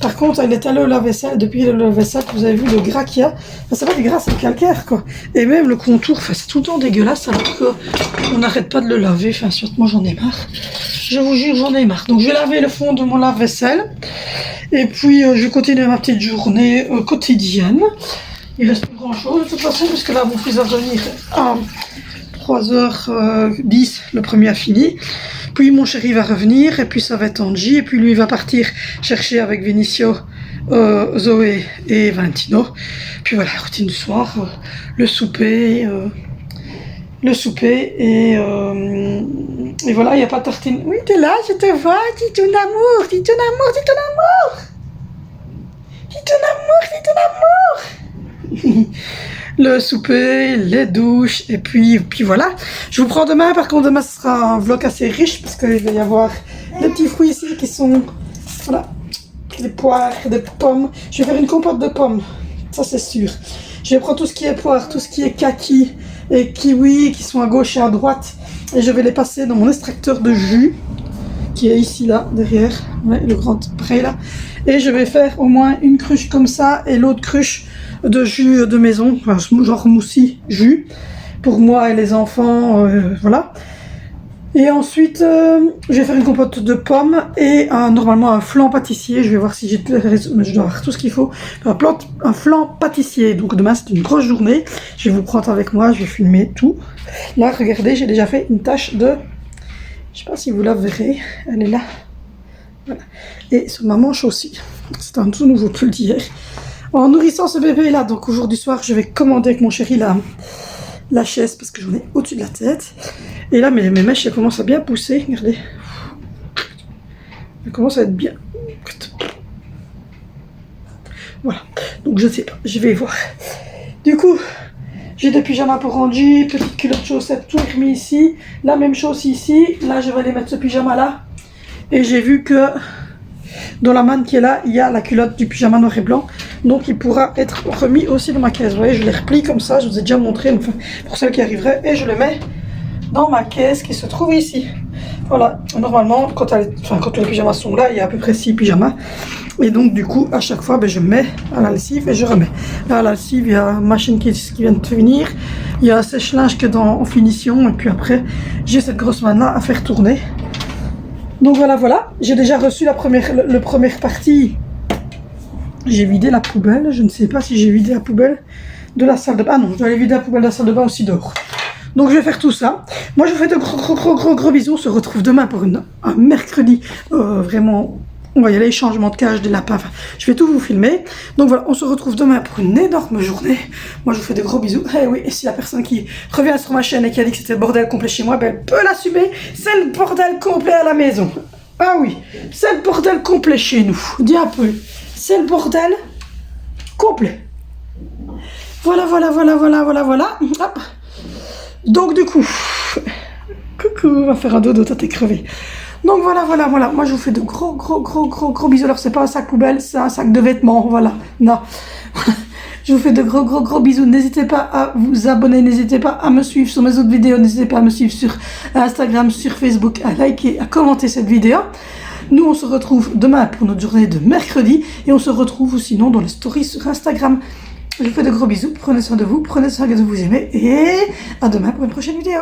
A: Par contre, il est allé au lave-vaisselle. Depuis le lave-vaisselle, vous avez vu le gras qu'il y a. Enfin, c'est pas du gras, c'est le calcaire quoi. Et même le contour, enfin, c'est tout le temps dégueulasse alors qu'on n'arrête pas de le laver. Enfin, surtout moi j'en ai marre. Je vous jure, j'en ai marre. Donc je vais laver le fond de mon lave-vaisselle. Et puis je vais continuer ma petite journée quotidienne. Il reste plus grand chose de toute façon, puisque là mon fils va venir à 3h10, le premier a fini. Puis mon chéri va revenir, et puis ça va être Angie, et puis lui va partir chercher avec Vinicio, Zoé et Valentino. Puis voilà, routine du soir, le souper, et voilà, il n'y a pas de tartine. Oui, t'es là, je te vois, dis ton amour, dis ton amour, dis ton amour. Dis ton amour, dis ton amour. Le souper, les douches, et puis voilà. Je vous prends demain, par contre demain ce sera un vlog assez riche, parce qu'il va y avoir des petits fruits ici qui sont, voilà, des poires, des pommes. Je vais faire une compote de pommes, ça c'est sûr. Je vais prendre tout ce qui est poire, tout ce qui est kaki et kiwi, qui sont à gauche et à droite, et je vais les passer dans mon extracteur de jus, qui est ici là, derrière, ouais, le grand prêt là. Et je vais faire au moins une cruche comme ça, et l'autre cruche de jus de maison, enfin, genre moussi jus, pour moi et les enfants, voilà. Et ensuite, je vais faire une compote de pommes et normalement un flan pâtissier. Je vais voir si je dois avoir tout ce qu'il faut. Un flan pâtissier. Donc demain, c'est une grosse journée. Je vais vous prendre avec moi, je vais filmer tout. Là, regardez, j'ai déjà fait une tache de... Je sais pas si vous la verrez, elle est là. Voilà. Et sur ma manche aussi. C'est un tout nouveau pull d'hier. En nourrissant ce bébé là, donc aujourd'hui soir, je vais commander avec mon chéri la chaise parce que j'en ai au-dessus de la tête. Et là, mes mèches, elles commencent à bien pousser. Regardez. Elles commencent à être bien. Voilà. Donc je sais pas, je vais voir. Du coup, j'ai des pyjamas pour Angie, petite culotte chaussette, tout remis ici. La même chose ici. Là, je vais aller mettre ce pyjama là. Et j'ai vu que dans la manne qui est là, il y a la culotte du pyjama noir et blanc. Donc il pourra être remis aussi dans ma caisse. Vous voyez, je les replie comme ça, je vous ai déjà montré, enfin, pour celles qui arriveraient. Et je le mets dans ma caisse qui se trouve ici. Voilà, normalement, quand tous les pyjamas sont là, il y a à peu près 6 pyjamas. Et donc du coup, à chaque fois, je mets à la lessive et je remets. Là, à la lessive, il y a une machine qui vient de finir. Il y a un sèche-linge qui est en finition. Et puis après, j'ai cette grosse manne-là à faire tourner. Donc voilà, j'ai déjà reçu la première partie. J'ai vidé la poubelle, je ne sais pas si j'ai vidé la poubelle de la salle de bain. Ah non, je dois aller vider la poubelle de la salle de bain aussi dehors. Donc je vais faire tout ça. Moi je vous fais de gros bisous. On se retrouve demain pour un mercredi vraiment. On va y aller, changement de cage, des lapins. Enfin, je vais tout vous filmer. Donc voilà, on se retrouve demain pour une énorme journée. Moi je vous fais de gros bisous. Eh oui, et si la personne qui revient sur ma chaîne et qui a dit que c'était le bordel complet chez moi, ben elle peut l'assumer. C'est le bordel complet à la maison. Ah oui, c'est le bordel complet chez nous. Dis un peu. C'est le bordel complet. Voilà. Hop. Donc du coup, coucou, on va faire un dodo, toi t'es crevé. Donc voilà. Moi je vous fais de gros bisous. Alors c'est pas un sac poubelle, c'est un sac de vêtements, voilà. Non. Je vous fais de gros bisous. N'hésitez pas à vous abonner, n'hésitez pas à me suivre sur mes autres vidéos, n'hésitez pas à me suivre sur Instagram, sur Facebook, à liker, à commenter cette vidéo. Nous on se retrouve demain pour notre journée de mercredi et on se retrouve sinon dans les stories sur Instagram. Je vous fais de gros bisous, prenez soin de vous, prenez soin de vous aimez et à demain pour une prochaine vidéo.